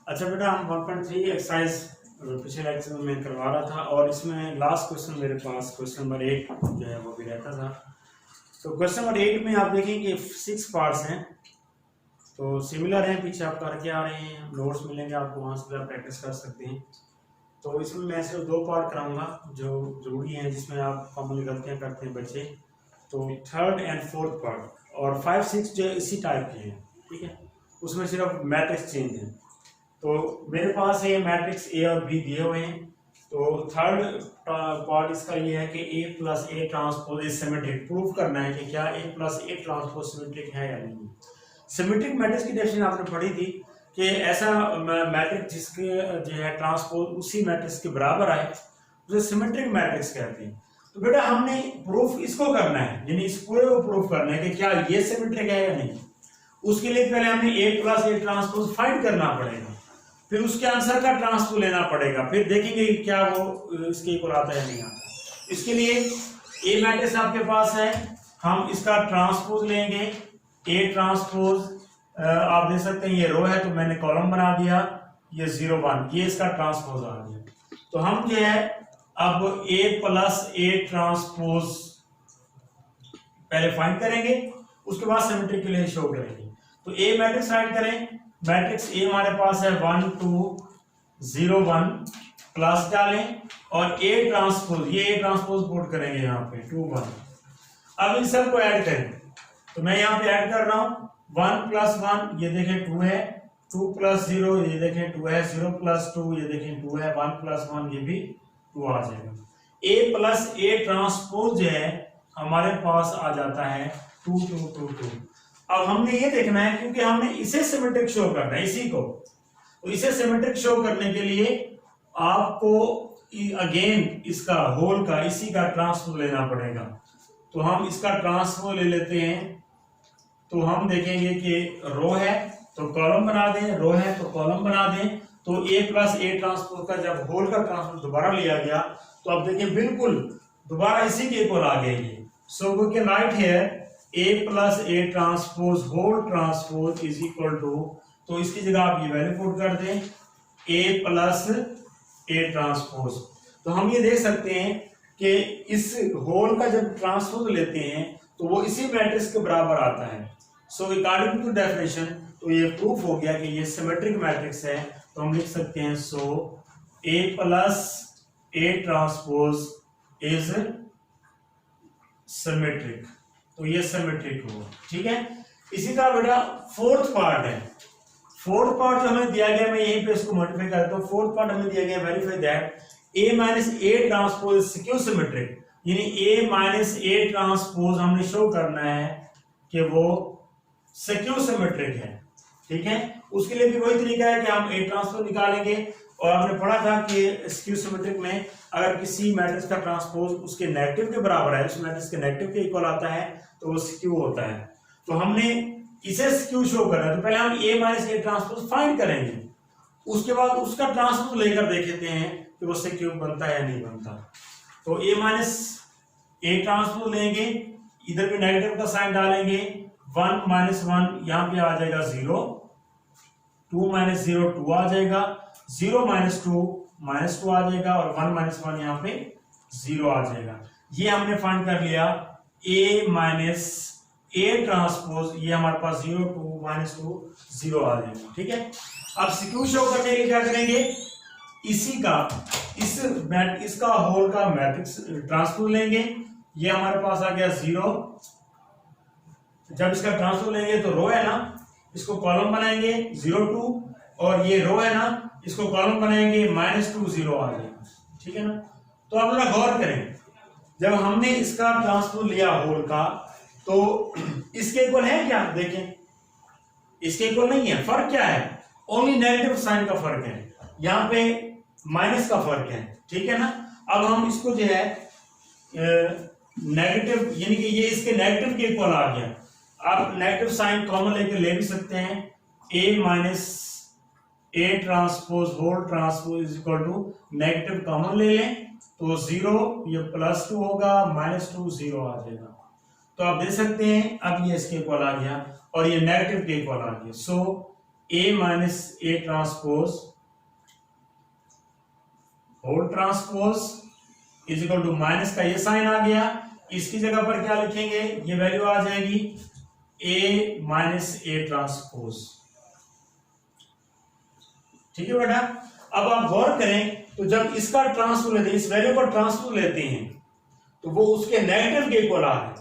अच्छा बेटा, हम 1.3 एक्सरसाइज पिछले लेक्चर में मैं करवा रहा था और इसमें लास्ट क्वेश्चन मेरे पास क्वेश्चन नंबर 8 जो है वो भी रहता था। तो क्वेश्चन नंबर 8 में आप देखें कि 6 पार्ट्स हैं, तो सिमिलर हैं, पीछे आप करके आ रहे हैं, नोट्स मिलेंगे आपको, वहाँ से आप प्रैक्टिस कर सकते हैं। तो इसमें मैं सिर्फ 2 पार्ट कराऊंगा जो जरूरी हैं, जिसमें आप कॉमन गलतियाँ करते हैं बच्चे। तो थर्ड एंड फोर्थ पार्ट और 5-6 जो इसी टाइप के हैं, ठीक है, उसमें सिर्फ मैट्रिक्स चेंज है। तो मेरे पास ये मैट्रिक्स ए और बी दिए हुए हैं। तो थर्ड पार्ट इसका ये है कि A plus A transpose is symmetric. Proof करना है कि क्या A plus A transpose symmetric है या नहीं। सिमेट्रिक मैट्रिक्स की डेफिनेशन आपने पढ़ी थी कि ऐसा मैट्रिक्स जिसके जो है ट्रांसपोज उसी मैट्रिक्स के बराबर आए उसे सिमेट्रिक मैट्रिक्स कहते हैं। तो बेटा हमने प्रूफ इसको करना है, यानी इस पूरे को प्रूफ करना है कि क्या ये सिमेट्रिक है या नहीं। उसके लिए पहले हमें ए प्लस ए ट्रांसपोज फाइंड करना पड़ेगा, फिर उसके आंसर का ट्रांसपोज लेना पड़ेगा, फिर देखेंगे क्या वो इसके इक्वल आता है या नहीं आता। इसके लिए ए मैट्रिक्स आपके पास है, हम इसका ट्रांसपोज लेंगे। ए ट्रांसपोज आप देख सकते हैं ये रो है तो मैंने कॉलम बना दिया, ये 0 1, ये इसका ट्रांसपोज आ गया। तो हम जो है अब ए प्लस ए ट्रांसपोज पहले फाइंड करेंगे, उसके बाद सिमेट्री के लिए शो करेंगे। तो ए मैट्रिक्स फाइंड करें। मैट्रिक्स ए हमारे पास है 1 2 0 1, प्लस डालें और ए ट्रांसपोज, ये ए ट्रांसपोज पुट करेंगे यहाँ पे 2 1। अब इन सब को ऐड करें, तो मैं यहाँ पे ऐड कर रहा हूँ 1 प्लस 1, ये देखें 2 है, 2 प्लस 0 ये देखें 2 है, 0 प्लस 2 ये देखें 2 है, 1 प्लस 1 ये भी 2 आ जाएगा। ए प्लस ए ट्रांसपोज जो है हमारे पास आ जाता है 2 2 2 2। अब हमने ये देखना है क्योंकि हमने इसे सिमेट्रिक शो करना है, इसी को, तो इसे सिमेट्रिक शो करने के लिए आपको अगेन इसका होल का इसी का ट्रांसपोज लेना पड़ेगा। तो हम इसका ट्रांसपोज ले लेते हैं। तो हम देखेंगे कि रो है तो कॉलम बना दें, रो है तो कॉलम बना दें। तो ए प्लस ए ट्रांसपोज का जब होल का ट्रांसपोज दोबारा लिया गया तो अब देखिए बिल्कुल दोबारा इसी के इक्वल आ गए ये। So we can write here A plus A transpose whole transpose is equal to, तो इसकी जगह आप ये वैल्यू पुट कर दें A प्लस ए ट्रांसपोज। तो हम ये देख सकते हैं कि इस होल का जब ट्रांसपोज लेते हैं तो वो इसी मैट्रिक्स के बराबर आता है। सो अकॉर्डिंग टू डेफिनेशन तो ये प्रूफ हो गया कि ये सिमेट्रिक मैट्रिक्स है। तो हम लिख सकते हैं सो A plus A transpose is symmetric. तो ये सिमेट्रिक हो, ठीक है। इसी का बेटा फोर्थ पार्ट है। फोर्थ पार्ट जो हमें दिया गया, मैं यहीं पे इसको मॉडिफाई करता हूं। फोर्थ पार्ट हमें दिया गया verify that A minus A transpose skew symmetric, यानी ए माइनस ए ट्रांसपोज हमने शो करना है कि वो सिक्यू सिमेट्रिक है, ठीक है। उसके लिए भी वही तरीका है कि हम ए ट्रांसपोज निकालेंगे। और आपने पढ़ा था कि स्क्यू सिमेट्रिक में अगर किसी मैट्रिक्स का ट्रांसपोज उसके नेगेटिव के बराबर है, उस मैट्रिक्स के नेगेटिव के इक्वल आता है तो वो स्क्यू होता है। तो हमने इसे स्क्यू शो करना है, तो पहले हम ए माइनस ए ट्रांसपोज फाइंड करेंगे, उसके बाद उसका ट्रांसपोज लेकर देखते हैं कि वो स्क्यू बनता है या नहीं बनता। तो ए माइनस ए ट्रांसपोज लेंगे, इधर भी नेगेटिव का साइन डालेंगे, 1 माइनस 1 यहाँ पे आ जाएगा 0, 2 माइनस 0 2 आ जाएगा, 0 माइनस 2 माइनस 2 आ जाएगा और 1 माइनस 1 यहाँ पे 0 आ जाएगा। ये हमने फाइंड कर लिया ए माइनस ए ट्रांसपोज, ये हमारे पास 0 2 माइनस 2 0 आ जाएगा, ठीक है। अब सिक्यू शो करने के लिए क्या करेंगे, इसी का इसका होल का मैट्रिक्स ट्रांसपोज लेंगे। ये हमारे पास आ गया 0, जब इसका ट्रांसपोज लेंगे तो रो है ना, इसको कॉलम बनाएंगे 0 2, और ये रो है ना, इसको कॉलम बनाएंगे -2 0 आ जाएगा, ठीक है ना। तो आप जरा गौर करें, जब हमने इसका ट्रांसपोज लिया होल का तो इसके इक्वल है क्या, देखें इसके इक्वल नहीं है। फर्क क्या है, ओनली नेगेटिव साइन का फर्क है, यहाँ पे माइनस का फर्क है, ठीक है ना। अब हम इसको जो है नेगेटिव, यानी कि ये इसके नेगेटिव के इक्वल आ गया। आप नेगेटिव साइन कॉमन लेके ले भी सकते हैं, A minus A transpose whole transpose is equal to negative common ले लें तो 0, ये +2 होगा, -2 0 आ जाएगा। तो आप देख सकते हैं अब ये इसके इक्वल आ गया और ये नेगेटिव के इक्वल आ गया। So A minus A transpose whole transpose is equal to minus का ये साइन आ गया, इसकी जगह पर क्या लिखेंगे, ये वैल्यू आ जाएगी ए माइनस ए ट्रांसपोज। ठीक है बेटा। अब आप गौर करें तो जब इसका ट्रांसपोज लेते हैं, इस वैल्यू का ट्रांसपोज लेते हैं तो वो उसके नेगेटिव के इक्वल आ है।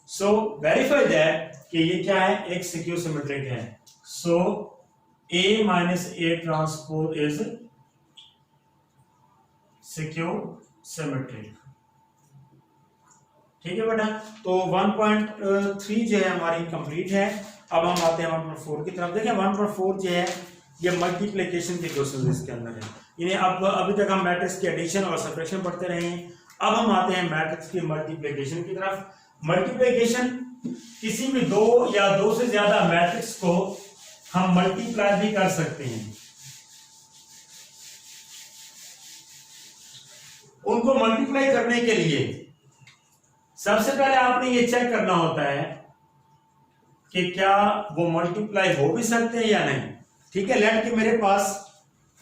सो वेरीफाई दैट कि ये क्या है, एक सिक्योर सिमेट्रिक है। So A minus A transpose is skew symmetric. ठीक है बेटा। तो 1.3 जो है हमारी कंप्लीट है। अब हम आते हैं 1.4 की तरफ। देखिए 1.4 जो है ये मल्टीप्लिकेशन के क्वेश्चन इसके अंदर है। इन्हें अब अभी तक हम मैट्रिक्स के एडिशन और सब्ट्रैक्शन पढ़ते रहे हैं। अब हम आते हैं मैट्रिक्स की मल्टीप्लिकेशन की तरफ। मल्टीप्लिकेशन किसी भी दो या दो से ज्यादा मैट्रिक्स को हम मल्टीप्लाई भी कर सकते हैं। उनको मल्टीप्लाई करने के लिए सबसे पहले आपने ये चेक करना होता है कि क्या वो मल्टीप्लाई हो भी सकते हैं या नहीं। ठीक है, लेट कि मेरे पास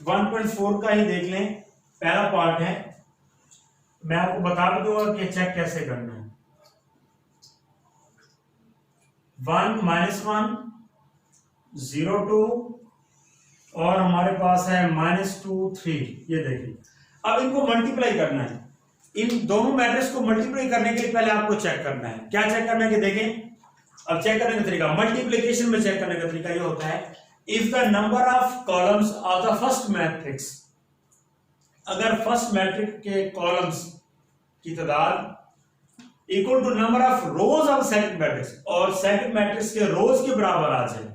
1.4 का ही देख लें, पहला पार्ट है। मैं आपको बता भी दूंगा कि चेक कैसे करना है। 1 माइनस 1 0 2 और हमारे पास है -2 3। ये देखिए, अब इनको मल्टीप्लाई करना है। इन दोनों मैट्रिक्स को मल्टीप्लाई करने के लिए पहले आपको चेक करना है। क्या चेक करना है कि देखें, अब चेक करने का तरीका, मल्टीप्लिकेशन में चेक करने का तरीका ये होता है, if the number of columns of the first matrix, अगर फर्स्ट मैट्रिक्स के कॉलम्स की तादाद equal to number of rows of second matrix, और सेकंड मैट्रिक्स के रोज के बराबर आ जाए,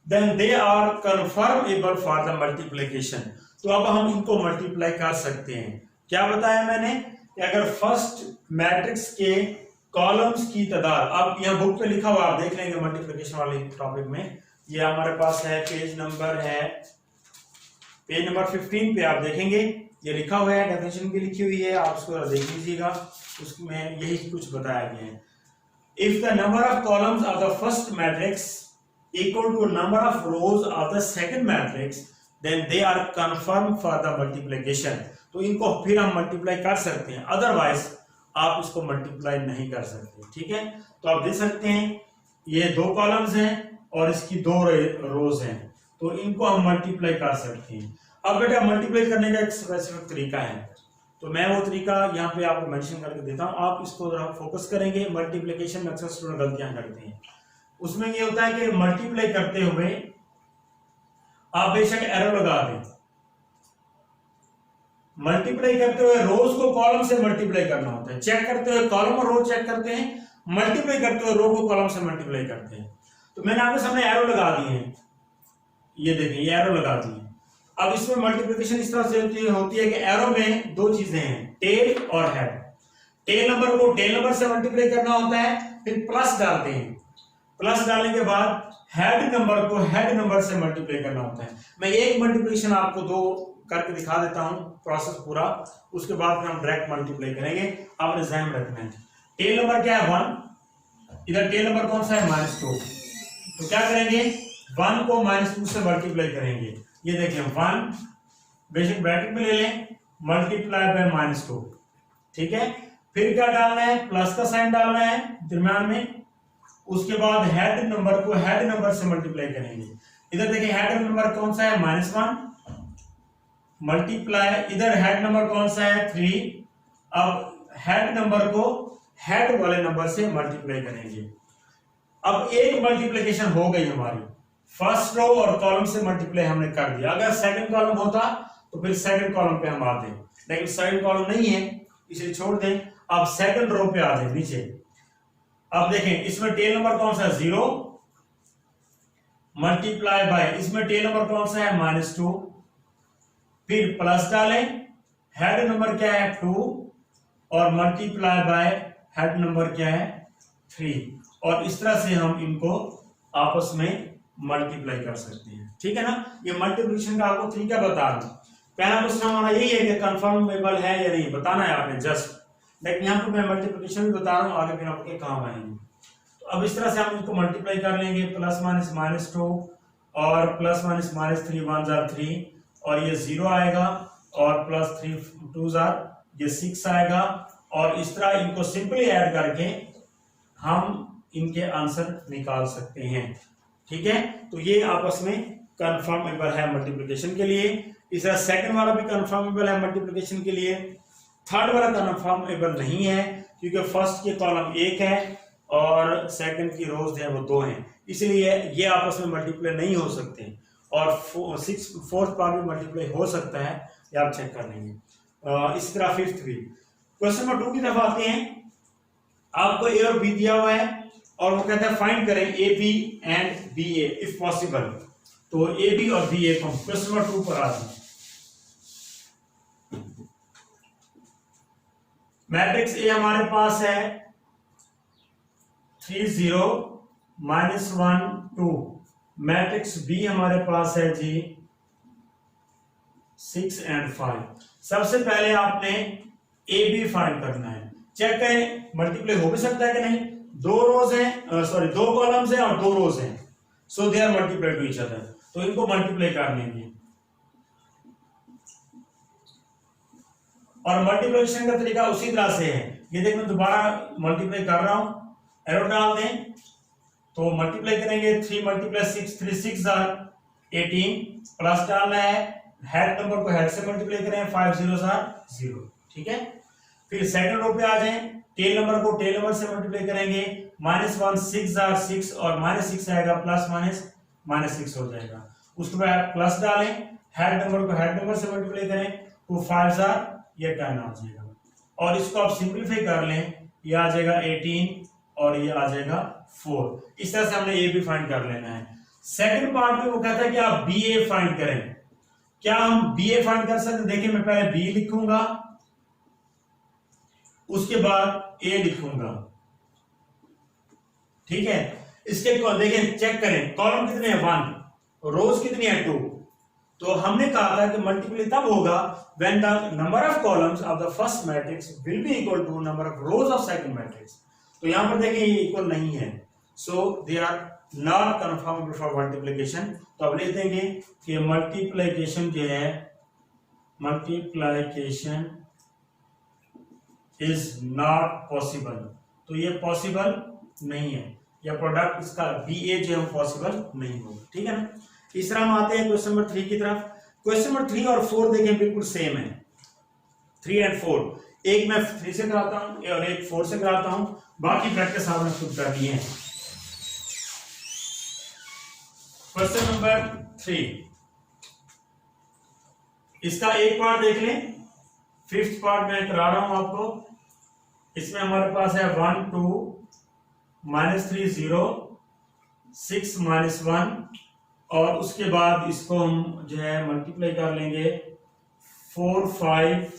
then they are conformable for the multiplication. तो अब हम इनको मल्टीप्लाई कर सकते हैं। क्या बताया मैंने कि अगर फर्स्ट मैट्रिक्स के कॉलम्स की तादाद, अब यहां बुक पे लिखा हुआ आप देख लेंगे मल्टीप्लिकेशन वाले टॉपिक में, ये हमारे पास है पेज नंबर 15 पे आप देखेंगे, ये लिखा हुआ है, डेफिनेशन भी लिखी हुई है, आप उसको देख लीजिएगा, उसमें यही कुछ बताया गया है। If the number of columns of the first matrix equal to number of rows of the second matrix, then they are confirm for the multiplication. तो इनको फिर हम मल्टीप्लाई कर सकते हैं, अदरवाइज आप इसको मल्टीप्लाई नहीं कर सकते। ठीक है, तो आप देख सकते हैं ये दो कॉलम्स हैं और इसकी दो रोज हैं, तो इनको हम मल्टीप्लाई कर सकते हैं। अब बेटा मल्टीप्लाई करने का एक स्पेसिफिक तरीका है, तो मैं वो तरीका यहाँ पे आपको मेंशन करके देता हूँ, आप इसको जरा फोकस करेंगे। मल्टीप्लिकेशन में अक्सर स्टूडेंट गलतियां करते हैं। उसमें ये होता है कि मल्टीप्लाई करते हुए आप बेशक एरो लगा दें, मल्टीप्लाई करते हुए रोज को कॉलम से मल्टीप्लाई करना होता है, चेक करते हुए कॉलम और रो चेक करते हैं, मल्टीप्लाई करते हुए रो को कॉलम से मल्टीप्लाई करते हैं। तो मैंने आपके सामने एरो लगा दिए हैं, ये देखिए ये एरो लगा दिए। अब इसमें मल्टीप्लिकेशन इस तरह से होती है कि एरो में दो चीजें हैं, टेल और हेड। टेल नंबर को टेल नंबर से मल्टीप्लाई करना होता है, फिर प्लस डालते हैं, प्लस डालने के बाद हेड नंबर को हेड नंबर से मल्टीप्लाई करना होता है। मैं एक मल्टीप्लिकेशन आपको दो करके दिखा देता हूं, प्रोसेस पूरा, उसके बाद फिर हम डायरेक्ट मल्टीप्लाई करेंगे। आपने ध्यान रखना है टेल नंबर क्या है 1, इधर टेल नंबर कौन सा है -2, तो क्या करेंगे 1 को -2 से मल्टीप्लाई करेंगे। ये देखिए 1 बेसिक ब्रैकेट में ले लें, मल्टीप्लाई बाय -2। ठीक है, फिर क्या डालना है, प्लस का साइन डालना है दरम्यान में, उसके बाद हेड नंबर को हेड नंबर से मल्टीप्लाई करेंगे। इधर देखिए हेड नंबर कौन सा है -1, मल्टीप्लाई, इधर हेड नंबर कौन सा है 3, अब हेड नंबर को हेड वाले नंबर से मल्टीप्लाई करेंगे। अब एक मल्टीप्लिकेशन हो गई हमारी, फर्स्ट रो और कॉलम से मल्टीप्लाई हमने कर दिया। अगर सेकंड कॉलम होता तो फिर सेकंड कॉलम पे हम आते, लेकिन सेकंड कॉलम नहीं है इसे छोड़ दें। अब सेकंड रो पे आ जाए नीचे। अब देखें इसमें टेल नंबर कौन सा है 0, मल्टीप्लाई बाय, इसमें टेल नंबर कौन सा है -2, फिर प्लस डालें, हेड नंबर क्या है 2 और मल्टीप्लाई बाय हेड नंबर क्या है 3, और इस तरह से हम इनको आपस में मल्टीप्लाई कर सकते हैं। ठीक है ना, ये मल्टीप्लिकेशन का आपको तरीका बता रहा हूं। पहला क्वेश्चन हमारा यही है कि कंफर्मेबल है या नहीं, बताना है आपने जस्ट, लेकिन यहाँ पे मैं मल्टीप्लिकेशन भी बता रहा हूँ, आगे फिर आपके काम आएंगे। तो अब इस तरह से हम इनको मल्टीप्लाई कर लेंगे, प्लस -2 और प्लस माइनस माइनस 3 1 जार 3 और ये 0 आएगा और प्लस 3 2 जार ये 6 आएगा और इस तरह इनको सिंपली ऐड करके हम इनके आंसर निकाल सकते हैं। ठीक है, तो ये आपस में कंफर्मेबल है मल्टीप्लिकेशन के लिए। इस तरह सेकंड वाला भी कंफर्मेबल है मल्टीप्लिकेशन के लिए। थर्ड वाला कंफर्मेबल नहीं है क्योंकि फर्स्ट के कॉलम 1 है और सेकंड की रोज है वो 2 हैं, इसलिए ये आपस में मल्टीप्लाई नहीं हो सकते। और फोर्थ पार्ट भी मल्टीप्लाई हो सकता है, ये आप चेक कर लेंगे। इसी तरह फिफ्थ भी। क्वेश्चन नंबर 2 की तरफ आते हैं। आपको ए और बी दिया हुआ है और वो कहता है फाइंड करें A B and B A if possible. तो ए बी और बी ए को क्वेश्चन नंबर 2 पर आते हैं। मैट्रिक्स ए हमारे पास है 3 0 -1 2। मैट्रिक्स बी हमारे पास है जी 6 और 5। सबसे पहले आपने ए बी फाइंड करना है। चेक करें मल्टीप्लाई हो भी सकता है कि नहीं। 2 रोज हैं, सॉरी 2 कॉलम्स हैं और 2 रोज हैं, so they are multiply to each other, तो इनको मल्टीप्लाई कर लेंगे। और मल्टीप्लिकेशन का तरीका उसी तरह से है। ये देखो मैं दोबारा मल्टीप्लाई कर रहा हूं, एरो डाल दें तो मल्टीप्लाई करेंगे। 3 × 6 3 6 जार 18 प्लस डालना है, हेड नंबर को हेड से मल्टीप्लाई करें 5 0 जार 0। ठीक है, फिर सेकंड रो पे आ जाएं, टेल नंबर को टेल नंबर से मल्टीप्लाई करेंगे। -1 6 जार 6 और -6 आएगा प्लस माइनस -6 हो जाएगा। उसके बाद प्लस डालें, हेड नंबर को हेड नंबर से मल्टीप्लाई करें तो 5 जार ये 10 आ जाएगा। और इसको आप सिंपलीफाई कर लें, ये आ जाएगा 18 और ये आ जाएगा 4। इस तरह से हमने ए भी फाइंड कर लेना है। सेकंड पार्ट में वो कहता है कि आप बी ए फाइंड करें। क्या हम बी ए फाइंड कर सकते हैं? देखिए मैं पहले बी लिखूंगा, उसके बाद ए लिखूंगा। ठीक है, इसके देखिए चेक करें कॉलम कितने हैं 1, रोज कितनी है 2। तो हमने कहा था कि मल्टीप्लाई तब होगा when the number of columns of the first matrix will be equal to number of rows of second matrix. तो यहां पर देखिए ये इक्वल नहीं है, so they are not conformable for multiplication. तो अब लिख देंगे कि मल्टीप्लिकेशन जो है, मल्टीप्लिकेशन इज नॉट पॉसिबल। तो ये पॉसिबल नहीं है, या प्रोडक्ट इसका बी ए जो है पॉसिबल नहीं होगा। ठीक है ना। इस तरह हम आते हैं क्वेश्चन नंबर 3 की तरफ। क्वेश्चन नंबर 3 और 4 देखें बिल्कुल सेम है, 3 और 4। एक मैं 3 से कराता हूं और एक 4 से कराता हूं, बाकी प्रैक्टिस आपने खुद करनी है। क्वेश्चन नंबर 3, इसका एक पार्ट देख लें, फिफ्थ पार्ट में करा रहा हूं आपको। इसमें हमारे पास है 1 2 -3 0 6 -1 और उसके बाद इसको हम जो है मल्टीप्लाई कर लेंगे 4 5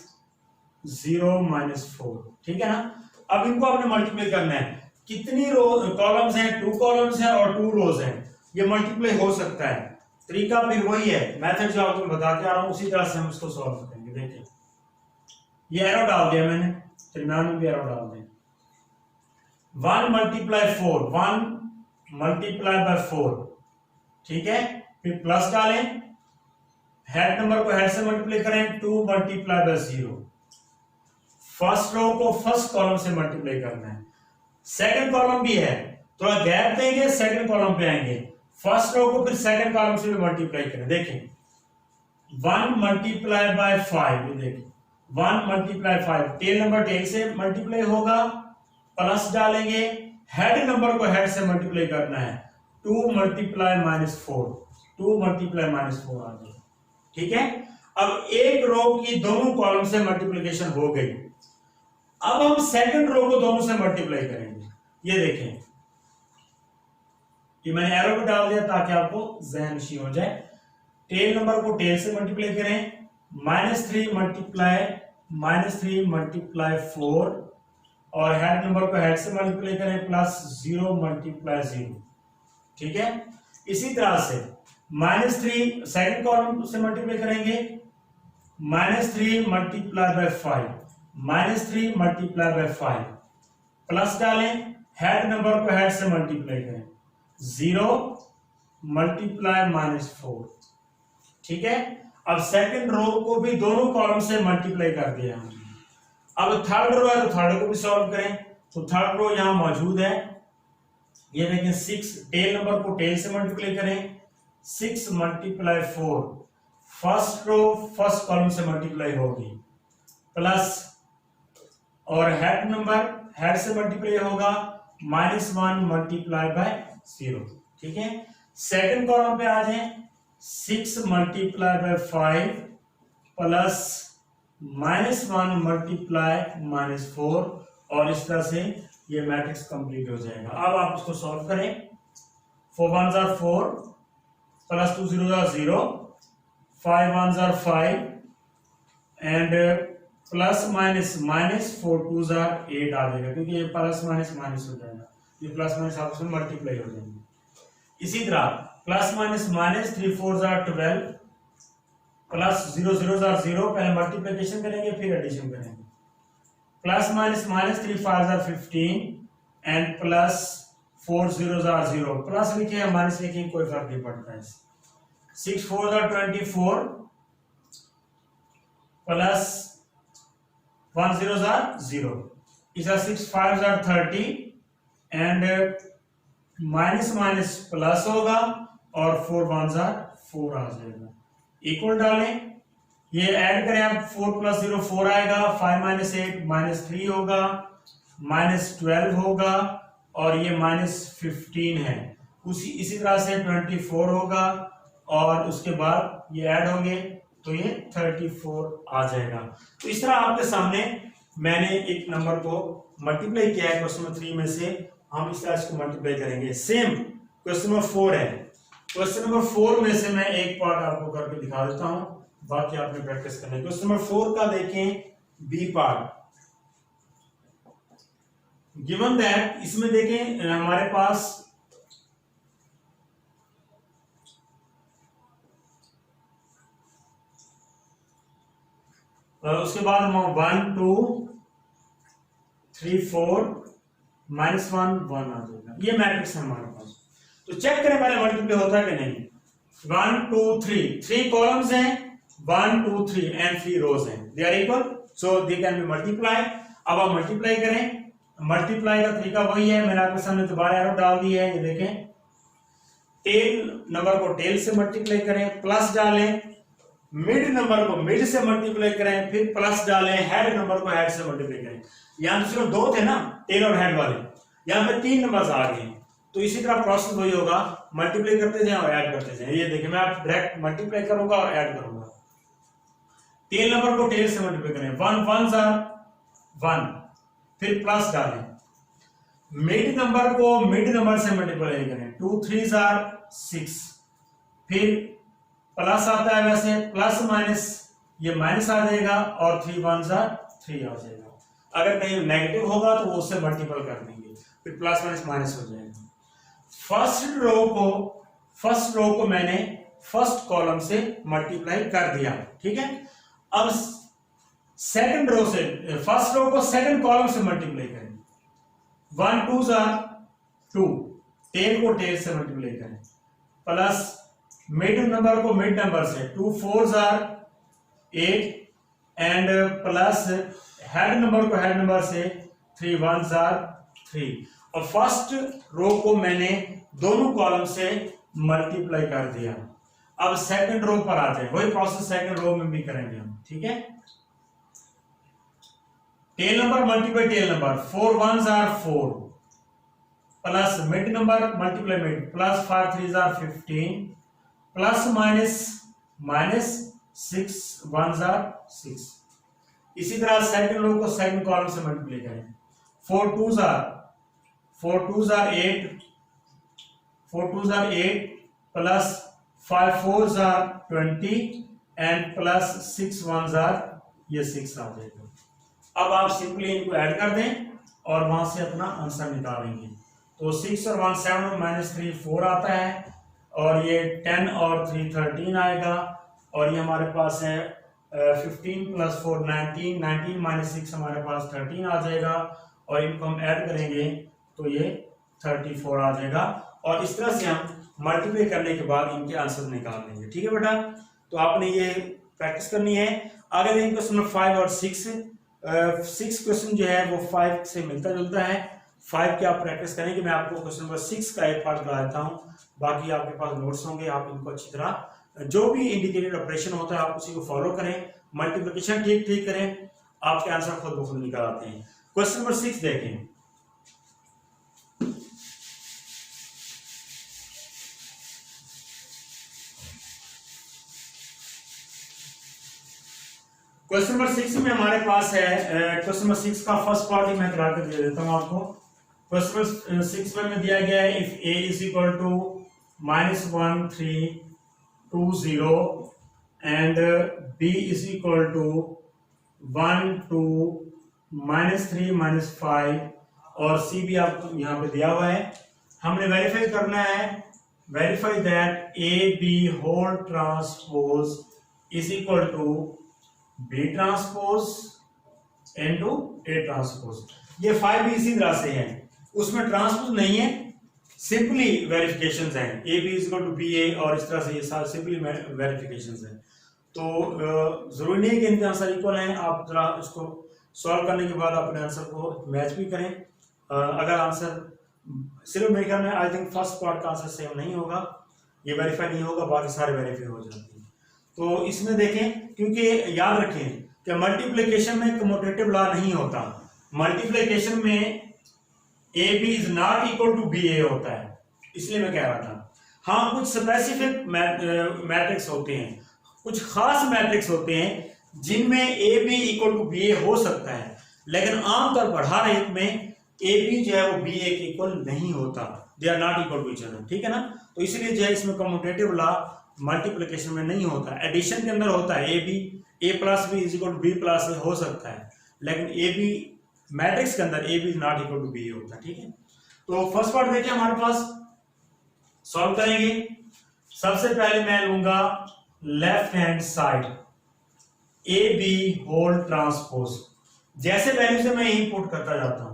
0 -4। ठीक है ना। अब इनको आपने मल्टीप्लाई करना है। कितनी रो कॉलम्स हैं? 2 कॉलम्स हैं और 2 रोज हैं। ये मल्टीप्लाई हो सकता है। तरीका फिर वही है, मेथड जो आपको बता के आ रहा हूं उसी तरह से हम इसको सॉल्व करेंगे। देखिए ये एरो डाल दिया मैंने, दरम्यान में भी एरो डाल दें। 1 × 4 1 × 4। ठीक है, फिर प्लस डालें, हेड नंबर को हेड से मल्टीप्लाई करें 2 × 0। फर्स्ट रो को फर्स्ट कॉलम से मल्टीप्लाई करना है। सेकंड कॉलम भी है, थोड़ा गैप देंगे, सेकंड कॉलम पे आएंगे। फर्स्ट रो को फिर सेकंड कॉलम से भी मल्टीप्लाई करें। देखें 1 × 5, देखिए 1 × 5 टेल नंबर टेल से मल्टीप्लाई होगा, प्लस डालेंगे, हेड नंबर को हेड से मल्टीप्लाई करना है 2 × -4 2 × -4 आ गया। ठीक है, अब एक रो की दोनों कॉलम से मल्टीप्लिकेशन हो गई। अब हम सेकंड रो को दोनों से मल्टीप्लाई करेंगे। ये देखें, ये मैंने एरो भी डाल दिया ताकि आपको ज़हन नशीं हो जाए। टेल नंबर को टेल से मल्टीप्लाई करें, -3 × 4 और हेड नंबर को हेड से मल्टीप्लाई करें +0 × 0। ठीक है, इसी तरह से -3 सेकंड कॉलम से मल्टीप्लाई करेंगे, -3 × 5 -3 × 5 प्लस डालें, हेड नंबर को हेड से मल्टीप्लाई करें 0 मल्टीप्लाई -4, ठीक है। अब सेकंड रो को भी दोनों कॉलम से मल्टीप्लाई कर दिया हमने। अब थर्ड रो है तो थर्ड को भी सॉल्व करें। तो थर्ड रो यहां मौजूद है, ये देखें 6, टेल नंबर को टेल से मल्टीप्लाई करें, 6 multiply 4, first row first column से मल्टीप्लाई होगी, प्लस और हेड नंबर हेड से मल्टीप्लाई होगा -1 मल्टीप्लाई बाय 0, ठीक है। सेकंड कॉलम पे आ जाए, 6 मल्टीप्लाई बाय 5 प्लस -1 मल्टीप्लाई -4, और इस तरह से ये मैट्रिक्स कंप्लीट हो जाएगा। अब आप उसको सॉल्व करें, 4 1s are 4 plus 2 0s are 0, 5 1s are 5 and plus minus 4 2s are 8 आ जाएगा, क्योंकि ये प्लस माइनस माइनस हो जाएगा, ये प्लस माइनस आपस में मल्टीप्लाई हो जाएंगे। इसी तरह plus minus minus 3 4s are 12 plus 0 0s are 0, पहले मल्टीप्लिकेशन करेंगे फिर एडिशन करेंगे, plus minus minus 3 5s are 15 and plus 4 0s are 0, plus लिखे या माइनस लिखे कोई फर्क नहीं पड़ता है। 6 4s are 24 plus 1 0s are 0, इसका 6 5s are 30 and minus minus plus होगा और 4 1s are 4 आ जाएगा। इक्वल डालें, ये ऐड करें आप, 4 + 0 4 आएगा, 5 - 8 -3 होगा, -12 होगा और ये -15 है। इसी तरह से 24 होगा और उसके बाद ये ऐड होंगे तो ये 34 आ जाएगा। तो इस तरह आपके सामने मैंने एक नंबर को मल्टीप्लाई किया है क्वेश्चन नंबर 3 में से, हम इस तरह इसको मल्टीप्लाई करेंगे। सेम क्वेश्चन नंबर 4 है, क्वेश्चन नंबर 4 में से मैं एक पार्ट आपको करके दिखा देता हूं, बाकी आपने प्रैक्टिस करना है। क्वेश्चन नंबर 4 का देखें बी पार्ट। गिवन दैट, इसमें देखें हमारे पास उसके बाद 1 2 3 4 -1 1 आ जाएगा, ये मैट्रिक्स है हमारे पास। तो चेक करें पहले मल्टीप्लाई होता है कि नहीं। 1 2 3 कॉलम्स हैं, 1 2 3 एंड 3 रोज हैं, they are equal, so they can be multiply. अब आप मल्टीप्लाई करें, मल्टीप्लाई का तरीका वही है, मैंने आपके सामने दोबारा एरो डाल दी है, ये देखें। टेल नंबर को टेल से मल्टीप्लाई करें, प्लस डालें, मिड नंबर को मिड से मल्टीप्लाई करें, फिर प्लस डालें, हेड नंबर को हेड से मल्टीप्लाई करें। यहां तो सिर्फ 2 थे ना, टेल और हेड वाले, यहां पे 3 नंबर्स आ गए हैं। तो इसी तरह प्रोसेस वही होगा, मल्टीप्लाई करते जाएं और ऐड करते जाएं। ये देखिए मैं आप डायरेक्ट मल्टीप्लाई करूंगा और ऐड करूंगा। टेल नंबर को टेल से मल्टीप्लाई करें, 1 1s are 1, फिर प्लस डालें। मिड नंबर को मिड नंबर से मल्टीप्लाई करें, 2 3s are 6, फिर प्लस आता है, वैसे प्लस माइनस ये माइनस आ जाएगा और 3 1s are 3 आ जाएगा। अगर कहीं नेगेटिव होगा तो वो उससे मल्टीपल कर देंगे, फिर प्लस माइनस माइनस हो जाएगा। फर्स्ट रो को मैंने फर्स्ट कॉलम से मल्टीप्लाई कर दिया, ठीक है। अब सेकंड रो से, फर्स्ट रो को सेकंड कॉलम से मल्टीप्लाई करें। 1 2s are 2, टेल को टेल से मल्टीप्लाई करें, प्लस मिड नंबर को मिड नंबर से, 2 4s are 8 and plus head number को हेड नंबर से, 3 1s are 3। और फर्स्ट रो को मैंने दोनों कॉलम से मल्टीप्लाई कर दिया। अब सेकंड रो पर आ जाए, वही प्रोसेस सेकंड रो में भी करेंगे हम, ठीक है। Tail number multiply tail number, 4 1s are 4 plus mid number multiply mid, plus 5 3s are 15 plus minus 6 1s are 6। इसी तरह सेकंड रो को सेकंड कॉलम से मल्टीप्लाई करें। 4 2s are 8 plus 5 4s are 20 and plus 6 1s are ये 6 आ जाएगा। अब आप simply इनको ऐड कर दें और वहां से अपना आंसर निकालेंगे। तो 6 और 1 7 -3 4 आता है और ये 10 और 3 13 आएगा और ये हमारे पास है 15 + 4 19 19 - 6 हमारे पास 13 आ जाएगा और इनको हम ऐड करेंगे तो ये 34 आ जाएगा। और इस तरह से हम मल्टीप्लाई करने के बाद इनके आंसर निकाल लेंगे। ठीक है बेटा, तो आपने ये प्रैक्टिस करनी है। आगे देखिए क्वेश्चन नंबर 5 और 6। 6 क्वेश्चन जो है वो 5 से मिलता जुलता है। 5 की आप प्रैक्टिस करेंगे। मैं आपको क्वेश्चन नंबर 6 का एक पार्ट करा देता हूँ, बाकी आपके पास नोट्स होंगे, आप इनको अच्छी तरह जो भी इंडिकेटेड ऑपरेशन होता है आप उसी को फॉलो करें, मल्टीप्लिकेशन ठीक ठीक करें, आपके आंसर खुद ब खुद निकल आते हैं। क्वेश्चन नंबर 6 देखें। क्वेश्चन नंबर 6 में हमारे पास है, क्वेश्चन नंबर 6 का फर्स्ट पार्ट ही मैं करा कर दे देता हूं आपको। क्वेश्चन नंबर 6 में दिया गया है if a is equal to -1 3 2 0 and b is equal to 1 2 -3 -5 और c भी आपको यहाँ पे दिया हुआ है। हमने वेरीफाई करना है, verify that a b whole transpose is equal to B transpose into A transpose. ये 5 भी इसी तरह से है, उसमें ट्रांसपोज नहीं है, सिंपली वेरिफिकेशंस हैं। A B is equal to B A और इस तरह से ये सारे सिंपली वेरिफिकेशंस हैं। तो जरूरी नहीं है कि इनके आंसर इक्वल हैं, आप जरा इसको सॉल्व करने के बाद अपने आंसर को मैच भी करें। अगर आंसर सिर्फ मेरे ख्याल में आई थिंक फर्स्ट पार्ट का आंसर सेम नहीं होगा, ये वेरीफाई नहीं होगा, बाकी सारे वेरीफाई हो जाते हैं। तो इसमें देखें, क्योंकि याद रखें कि मल्टीप्लिकेशन में कम्यूटेटिव लॉ नहीं होता, मल्टीप्लिकेशन में A B is not equal to B A होता है, इसलिए मैं कह रहा था। हाँ, कुछ स्पेसिफिक मैट्रिक्स होते हैं, कुछ खास मैट्रिक्स होते हैं जिनमें A B equal to B A हो सकता है, लेकिन आमतौर पर हर एक में ए बी जो है वो बी ए के इक्वल नहीं होता, they are not equal to each other. ठीक है ना, तो इसलिए जो है इसमें कम्यूटेटिव लॉ मल्टीप्लिकेशन में नहीं होता, एडिशन के अंदर होता है। A B A plus B is equal to B plus A हो सकता है, लेकिन ए बी मैट्रिक्स के अंदर A B is not equal to B होता है। ठीक है, तो फर्स्ट पार्ट देखिए हमारे पास, सॉल्व करेंगे। सबसे पहले मैं लूंगा left hand side A B whole transpose, जैसे वैल्यू से मैं यही पुट करता जाता हूं।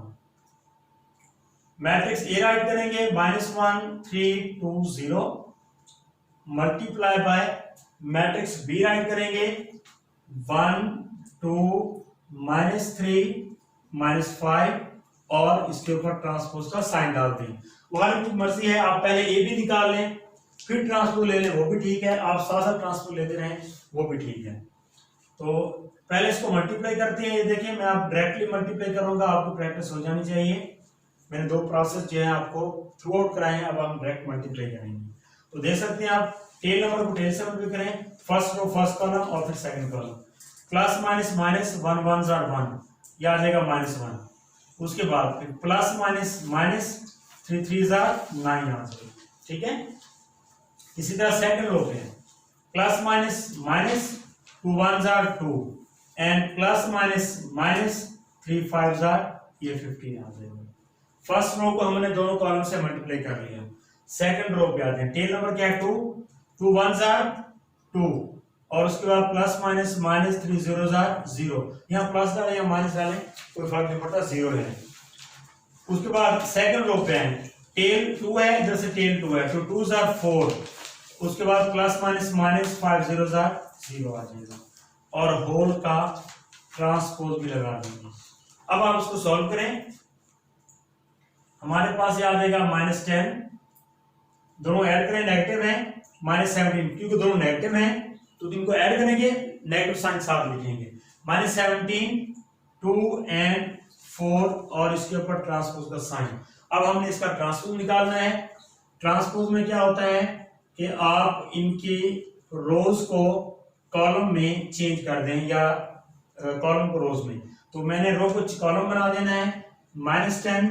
मैट्रिक्स ए राइट करेंगे -1 3 2 0 multiply by matrix B write करेंगे 1 2 -3 -5 और इसके ऊपर ट्रांसपोज का साइन डाल दें। तुम्हारी खुद मर्जी है, आप पहले ए बी निकाल लें फिर ट्रांसपोज ले लें, वो भी ठीक है, आप साथ साथ ट्रांसपोज लेते रहें वो भी ठीक है। तो पहले इसको मल्टीप्लाई करते हैं। ये देखिए मैं आप डायरेक्टली मल्टीप्लाई करूंगा, आपको प्रैक्टिस हो जानी चाहिए। मैंने दो प्रोसेस जो है आपको थ्रू आउट कराए हैं, अब हम डायरेक्ट मल्टीप्लाई करेंगे। तो देख सकते हैं आप टेल नंबर को टेल से मल्टीप्लाई करें, फर्स्ट रो फर्स्ट कॉलम और फिर second column, plus minus minus 1 1 jar 1, ये आ जाएगा -1। उसके बाद फिर प्लस माइनस माइनस 3 3 जार 9 आ जाएगा। ठीक है, इसी तरह सेकंड रो पे plus minus minus 2 1 jar 2 and plus minus minus 3 5 jar ये 15 आ जाएगा। फर्स्ट रो को हमने दोनों कॉलम से मल्टीप्लाई कर लिया। सेकंड रो पे आते हैं, टेल नंबर क्या है 2 2 1 जार 2 और उसके बाद प्लस माइनस माइनस 3 0 जार 0, यहाँ प्लस डालें या माइनस डालें कोई फर्क नहीं पड़ता, 0 है। उसके बाद सेकंड रो पे है, टेल 2 है, इधर से टेल 2 है, तो 2 जार 4, उसके बाद प्लस माइनस माइनस 5 0 जार 0 आ जाएगा और होल का ट्रांसपोज भी लगा देंगे। अब आप इसको सॉल्व करें, हमारे पास ये आ जाएगा -10, दोनों ऐड करें नेगेटिव है, -17, क्योंकि दोनों नेगेटिव हैं तो इनको ऐड करेंगे, नेगेटिव साइन साथ लिखेंगे, -17 2 एंड 4 और इसके ऊपर ट्रांसपोज का साइन। अब हमने इसका ट्रांसपोज निकालना है। ट्रांसपोज में क्या होता है कि आप इनकी रोज को कॉलम में चेंज कर दें या कॉलम को रोज में, तो मैंने रो को कॉलम बना देना है, -10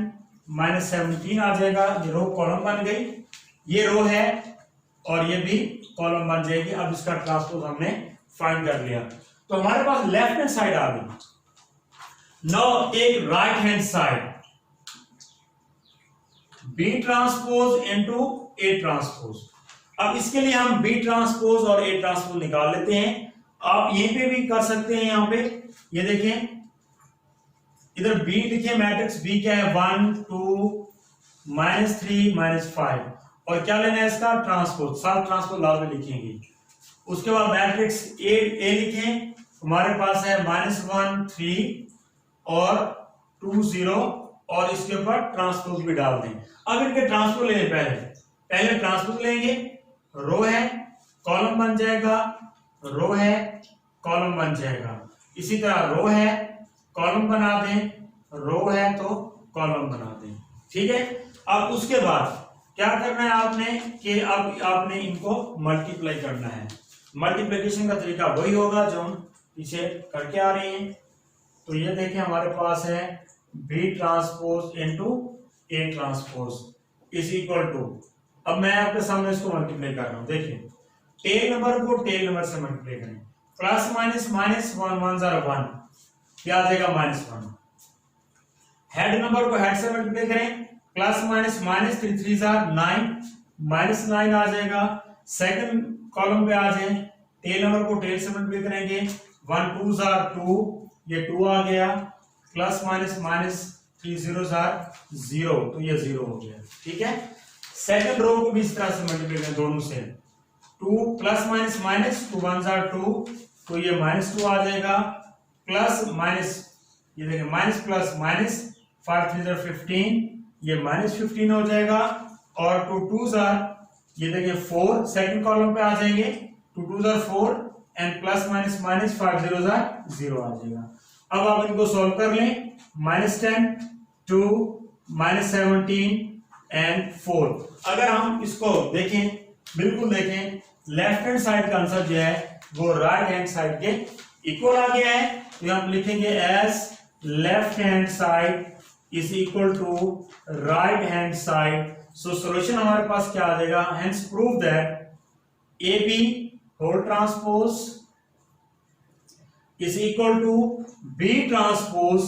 -17 आ जाएगा, ये रो कॉलम बन गई, ये रो है और ये भी कॉलम बन जाएगी। अब इसका ट्रांसपोज हमने फाइंड कर लिया, तो हमारे पास लेफ्ट हैंड साइड आ गई। Now take right hand side, B transpose into A transpose. अब इसके लिए हम बी ट्रांसपोज और ए ट्रांसपोज निकाल लेते हैं। आप यहीं पे भी कर सकते हैं, यहां पे ये देखें, इधर बी लिखिए, मैट्रिक्स बी क्या है 1 2 -3 -5 और क्या लेना है इसका ट्रांसपोज, साथ ट्रांसपोज लाल में लिखेंगे। उसके बाद मैट्रिक्स ए लिखें, हमारे पास है -1 3 और 2 0 और इसके ऊपर ट्रांसपोज भी डाल दें। अब इनके ट्रांसपोज लेंगे, पहले ट्रांसपोज लेंगे, रो है कॉलम बन जाएगा, रो है कॉलम बन जाएगा, इसी तरह रो है कॉलम बना दें, रो है तो कॉलम बना दें, ठीक है। अब उसके बाद क्या करना है आपने कि अब आपने इनको मल्टीप्लाई करना है। मल्टीप्लिकेशन का तरीका वही होगा जो हम पीछे करके आ रहे हैं। तो ये देखिए हमारे पास है B transpose into A transpose is equal to, अब मैं आपके सामने इसको मल्टीप्लाई कर रहा हूं, देखिए टेल नंबर को टेल नंबर से मल्टीप्लाई करें, प्लस माइनस माइनस 1 1 0 1, क्या आ जाएगा -1। हेड नंबर को हेड से मल्टीप्लाई करें, प्लस माइनस माइनस 3 3 9 -9 आ जाएगा। सेकंड कॉलम पे आ जाए, टेल नंबर को टेल से मल्टीप्लाई करेंगे, 1 2 2, ये 2 आ गया, प्लस माइनस माइनस 3 0 0, तो ये 0 हो गया, ठीक है। सेकंड रो को भी इस तरह से मल्टीप्लाई करें दोनों से, 2 प्लस माइनस माइनस 2 1 2, तो ये -2 आ जाएगा, प्लस माइनस ये देखिए माइनस प्लस माइनस 5 3 15, ये -15 हो जाएगा, और 2 2 ये देखिए 4 सेकंड कॉलम पे आ जाएंगे, 2 2 4 एंड प्लस माइनस माइनस 5 0 0 आ जाएगा। अब आप इनको सॉल्व कर लें, -10 2 -17 एंड 4। अगर हम इसको देखें, बिल्कुल देखें, लेफ्ट हैंड साइड का आंसर जो है वो राइट हैंड साइड के इक्वल आ गया है, तो हम लिखेंगे as left hand side is equal to right hand side. So solution हमारे पास क्या आ जाएगा, hence prove that A B whole transpose is equal to B transpose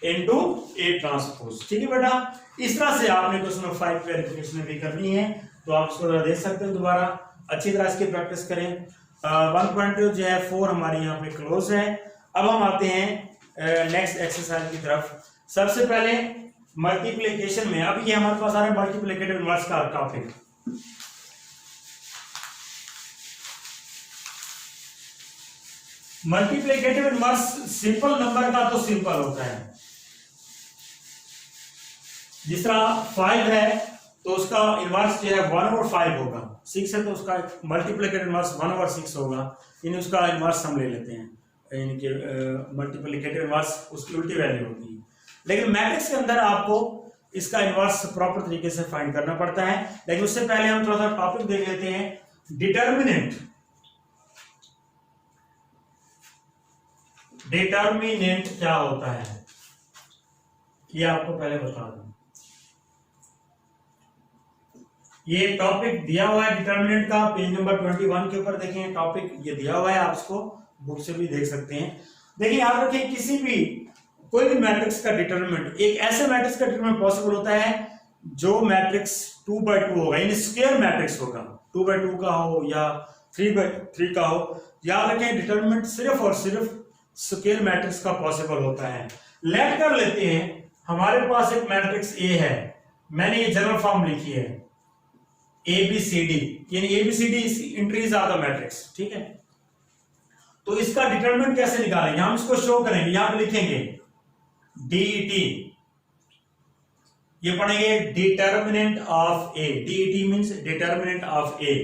into A transpose, ठीक है बेटा। इस तरह से आपने क्वेश्चन नंबर 5 वेरिफिकेशन भी करनी है, तो आप इसको देख सकते हैं, दोबारा अच्छी तरह इसकी प्रैक्टिस करें। 1.2 जो है 4 हमारी यहाँ पे क्लोज है। अब हम आते हैं नेक्स्ट एक्सरसाइज की तरफ। सबसे पहले मल्टीप्लिकेशन में, अब ये हमारे पास आ रहा है मल्टीप्लिकेटिव इनवर्स का topic. Multiplicative inverse simple number का तो सिंपल होता है, जिस तरह 5 है तो उसका इनवर्स जो है 1/5 होगा, 6 है तो उसका मल्टीप्लिकेटिव इनवर्स 1/6 होगा, यानी उसका इनवर्स हम ले लेते हैं, यानी कि मल्टीप्लिकेटिव इनवर्स उसकी उल्टी वैल्यू होती है। लेकिन मैट्रिक्स के अंदर आपको इसका इनवर्स प्रॉपर तरीके से फाइंड करना पड़ता है। लेकिन उससे पहले हम थोड़ा सा टॉपिक देख लेते हैं, डिटर्मिनेंट। डिटर्मिनेंट क्या होता है ये आपको पहले बता दूं। ये टॉपिक दिया हुआ है डिटर्मिनेंट का, पेज नंबर 21 के ऊपर देखें, टॉपिक ये दिया हुआ है, आप इसको बुक से भी देख सकते हैं। देखिए याद रखें, किसी भी कोई भी मैट्रिक्स का डिटर्मिनेंट, एक ऐसे मैट्रिक्स का डिटर्मिनेंट पॉसिबल होता है जो मैट्रिक्स 2/2 होगा, यानी स्क्वायर मैट्रिक्स होगा, 2/2 का हो या 3/3 का हो। याद रखें डिटर्मिनेंट सिर्फ और सिर्फ स्क्वायर मैट्रिक्स का पॉसिबल होता है। लेट कर लेते हैं हमारे पास एक मैट्रिक्स ए है, मैंने ये जनरल फॉर्म लिखी है ABCD, यानी ABCD entries of the matrix, ठीक है। तो इसका डिटरमिनेंट कैसे निकालेंगे, हम इसको शो करेंगे, यहां पे लिखेंगे DET, ये पढ़ेंगे determinant of A, DET means determinant of A,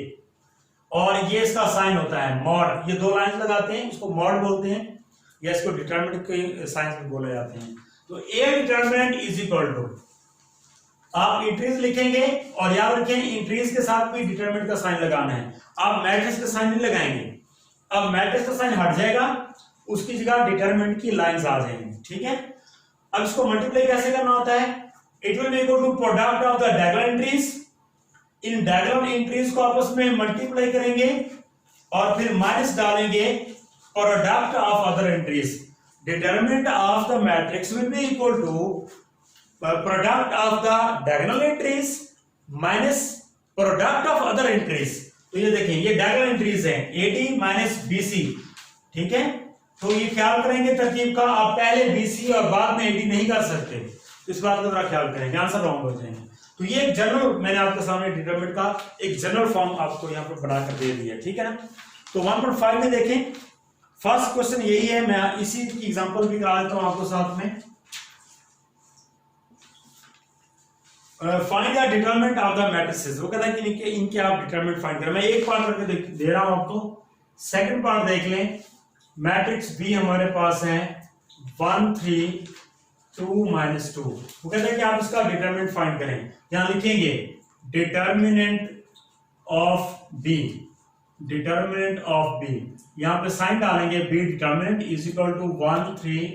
और ये इसका साइन होता है मॉड, ये 2 लाइन लगाते हैं, इसको मॉड बोलते हैं, या इसको डिटर्मिनेंट के साइंस में बोले जाते हैं। तो A determinant is equal to, आप इंट्रीज लिखेंगे और याद रखें इंट्रीज के साथ भी डिटरमिनेंट का साइन लगाना है, आप मैट्रिक्स का साइन नहीं लगाएंगे। अब मैट्रिक्स का साइन हट जाएगा, उसकी जगह डिटरमिनेंट की लाइंस आ जाएंगी, ठीक है। अब इसको मल्टीप्लाई कैसे करना होता है, it will be equal to product of the diagonal entries, इन डायगोनल एंट्रीज को आपस में मल्टीप्लाई करेंगे और फिर माइनस डालेंगे, product of other entries, determinant of the matrix will be equal to product of the diagonal entries minus product of other entries. तो ये देखें ये डायगोनल एंट्रीज है AD माइनस BC, ठीक है। तो ये ख्याल करेंगे तरकीब का, आप पहले BC और बाद में AD नहीं कर सकते, इस बात का जरा ख्याल करेंगे, आंसर रॉन्ग हो जाएंगे। तो ये एक जनरल, मैंने आपके सामने डिटरमिनेंट का एक जनरल फॉर्म आपको यहाँ पर बनाकर दे दिया, ठीक है ना। तो 1.5 में देखें, फर्स्ट क्वेश्चन यही है, मैं इसी की एग्जांपल भी करा देता हूं आपको साथ में। Find the determinant of the matrices, वो कहता है कि इनके आप डिटरमिनेंट फाइंड करें। मैं एक पार्ट करके दे रहा हूं आपको, सेकंड पार्ट देख लें। मैट्रिक्स बी हमारे पास है 1 3 2 -2, वो कहता है कि आप इसका डिटरमिनेंट फाइंड करें। यहां लिखेंगे determinant of B, determinant of B, यहां पे साइन डालेंगे, B determinant is equal to 1 3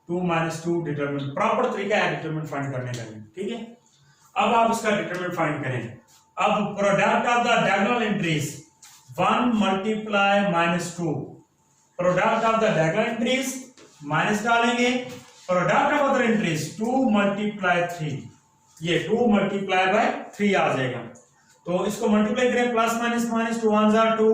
2 -2 determinant. Proper तरीका है डिटरमिनेंट फाइंड करने का, ठीक है। अब आप इसका डिटरमिनेंट फाइंड करें। अब product of the diagonal entries 1 multiply -2, product of the diagonal entries minus डालेंगे, product of other entries 2 multiply 3, ये 2 मल्टीप्लाई बाय 3 आ जाएगा। तो इसको मल्टीप्लाई करें, प्लस माइनस माइनस 2 1 जार 2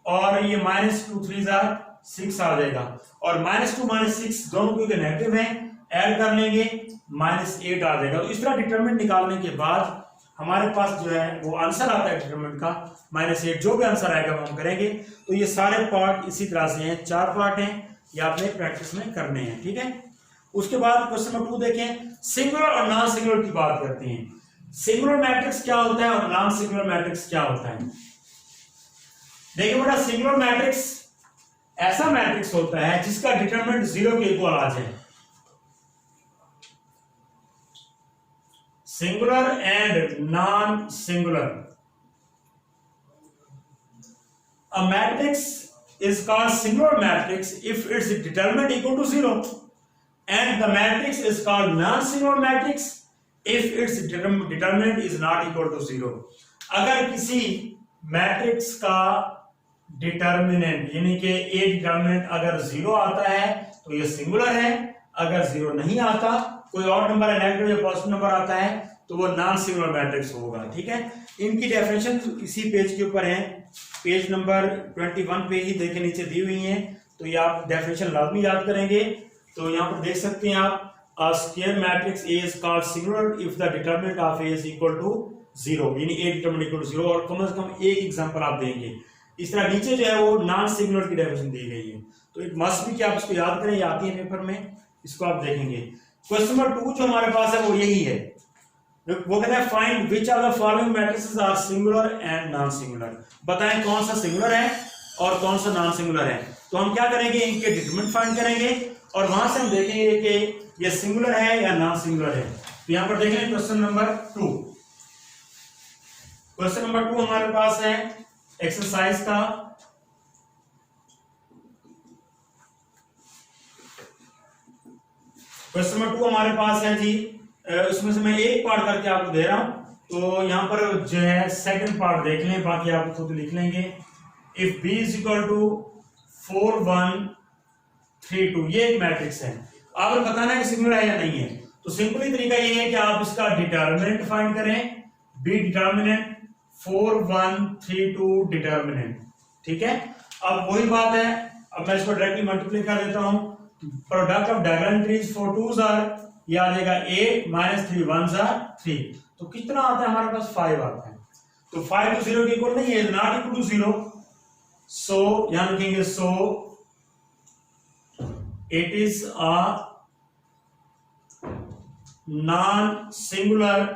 और ये -2 3 जार 6 आ जाएगा। और -2 -6 दोनों क्योंकि नेगेटिव हैं, ऐड कर लेंगे, -8 आ जाएगा। तो इस तरह डिटरमिनेंट निकालने के बाद हमारे पास जो है वो आंसर आता है डिटरमिनेंट का -8, जो भी आंसर आएगा वो हम करेंगे। तो ये सारे पार्ट इसी तरह से हैं, 4 पार्ट हैं, ये आपने प्रैक्टिस में करने हैं, ठीक है। उसके बाद क्वेश्चन नंबर 2 देखें, सिंगुलर और नॉन सिंगुलर की बात करते हैं। सिंगुलर मैट्रिक्स क्या होता है और नॉन सिंगुलर मैट्रिक्स क्या होता है। देखिए बेटा, सिंगुलर मैट्रिक्स ऐसा मैट्रिक्स होता है जिसका डिटरमिनेंट 0 के इक्वल आ जाए। Singular and non-singular. A matrix is called singular matrix if its determinant equal to 0, and the matrix is called non-singular matrix if its determinant is not equal to 0. अगर किसी matrix का determinant यानी कि ए determinant अगर 0 आता है तो ये सिंगुलर है, अगर 0 नहीं आता, कोई और नंबर है नेगेटिव या पॉजिटिव नंबर आता है, तो वो नॉन सिंगुलर मैट्रिक्स होगा, ठीक है। इनकी डेफिनेशन इसी पेज के ऊपर है, पेज नंबर 21 पे ही देखे नीचे दी हुई है, तो ये आप डेफिनेशन लाजमी याद करेंगे। तो यहाँ पर देख सकते हैं आप, a square matrix A is called singular if the determinant of A is equal to 0, यानी A determinant equal to 0, और कम से कम एक एग्जांपल आप देंगे। इस तरह नीचे जो है वो नॉन सिंगुलर की डेफिनेशन दी गई है, तो इट मस्ट भी कि आप इसको याद करें, ये आती है पेपर में, इसको आप देखेंगे। क्वेश्चन नंबर 2 जो हमारे पास है वो यही है, वो कहता है find which of the following matrices are singular and non singular. बताएं कौन सा सिंगुलर है और कौन सा नॉन सिंगुलर है। तो हम क्या करेंगे, इनके डिटरमिनेंट फाइंड करेंगे और वहां से हम देखेंगे कि ये सिंगुलर है या नॉन सिंगुलर है। तो यहां पर देखें क्वेश्चन नंबर 2, क्वेश्चन नंबर 2 हमारे पास है एक्सरसाइज का। क्वेश्चन नंबर 2 हमारे पास है जी, उसमें से मैं एक पार्ट करके आपको दे रहा हूं, तो यहां पर जो है सेकंड पार्ट देख लें, बाकी आप खुद लिख लेंगे। If b is equal to 4 1 3 2, ये एक मैट्रिक्स है, आपको बताना है कि सिंगुलर है या नहीं है। तो सिंपली तरीका ये है कि आप इसका डिटरमिनेंट फाइंड करें, b डिटरमिनेंट 4 1 3 2 डिटरमिनेंट, ठीक है। अब वही बात है, अब मैं इसको डायरेक्टली मल्टीप्लाई कर देता हूं। Product of diagonal entries 4 2s are, ये आ जाएगा 8 -3 1s आर 3, तो कितना आता है हमारे पास 5 आता है। तो 5 तो 0 के इक्वल नहीं है, नॉट इक्वल टू 0, सो यहां लिखेंगे so it is a non singular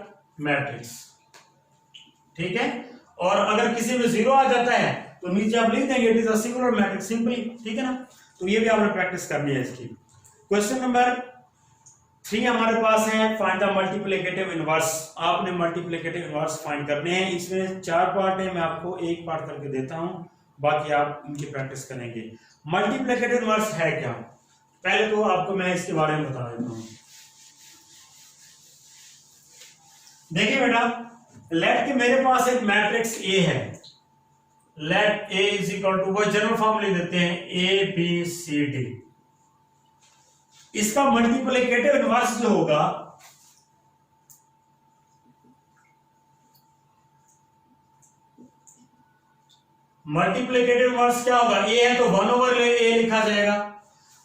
matrix, ठीक है। और अगर किसी में 0 आ जाता है तो नीचे आप लिख देंगे it is a singular matrix, simply, ठीक है ना। तो ये भी आपने प्रैक्टिस करनी है इसकी। क्वेश्चन नंबर 3 हमारे पास है फाइंड द मल्टीप्लिकेटिव इनवर्स। आपने मल्टीप्लिकेटिव इनवर्स फाइंड करने हैं, इसमें 4 पार्ट है, मैं आपको एक पार्ट करके देता हूं, बाकी आप इनकी प्रैक्टिस करेंगे। मल्टीप्लिकेटिव इनवर्स है क्या, पहले तो आपको मैं इसके बारे में बता देता हूं। देखिए बेटा, लेट के मेरे पास एक मैट्रिक्स ए है, let A is equal to, वो जनरल फॉर्म लिख देते हैं ए बी सी डी। इसका मल्टीप्लिकेटिव इनवर्स जो होगा मल्टीप्लिकेटिव इनवर्स क्या होगा, ए है तो 1/a लिखा जाएगा,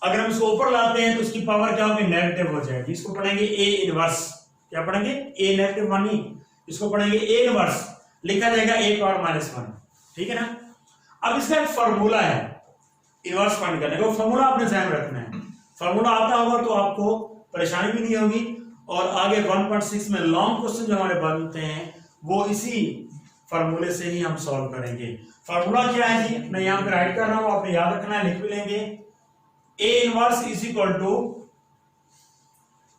अगर हम इसको ऊपर लाते हैं तो इसकी पावर क्या होगी, नेगेटिव हो जाएगी। इसको पढ़ेंगे ए इनवर्स, क्या पढ़ेंगे, ए नेगेटिव 1 ही, इसको पढ़ेंगे ए इनवर्स, लिखा जाएगा ए पावर -1, ठीक है ना। अब इसका एक फॉर्मूला है इनवर्स फाइंड करने का, फॉर्मूला आपने ध्यान रखना है, फॉर्मूला आता होगा तो आपको परेशानी भी नहीं होगी, और आगे 1.6 में लॉन्ग क्वेश्चन जो हमारे बनते हैं वो इसी फॉर्मूले से ही हम सॉल्व करेंगे। फॉर्मूला क्या है जी, मैं यहां पे राइट कर रहा हूं, आपने याद रखना है, लिख भी लेंगे। A inverse is equal to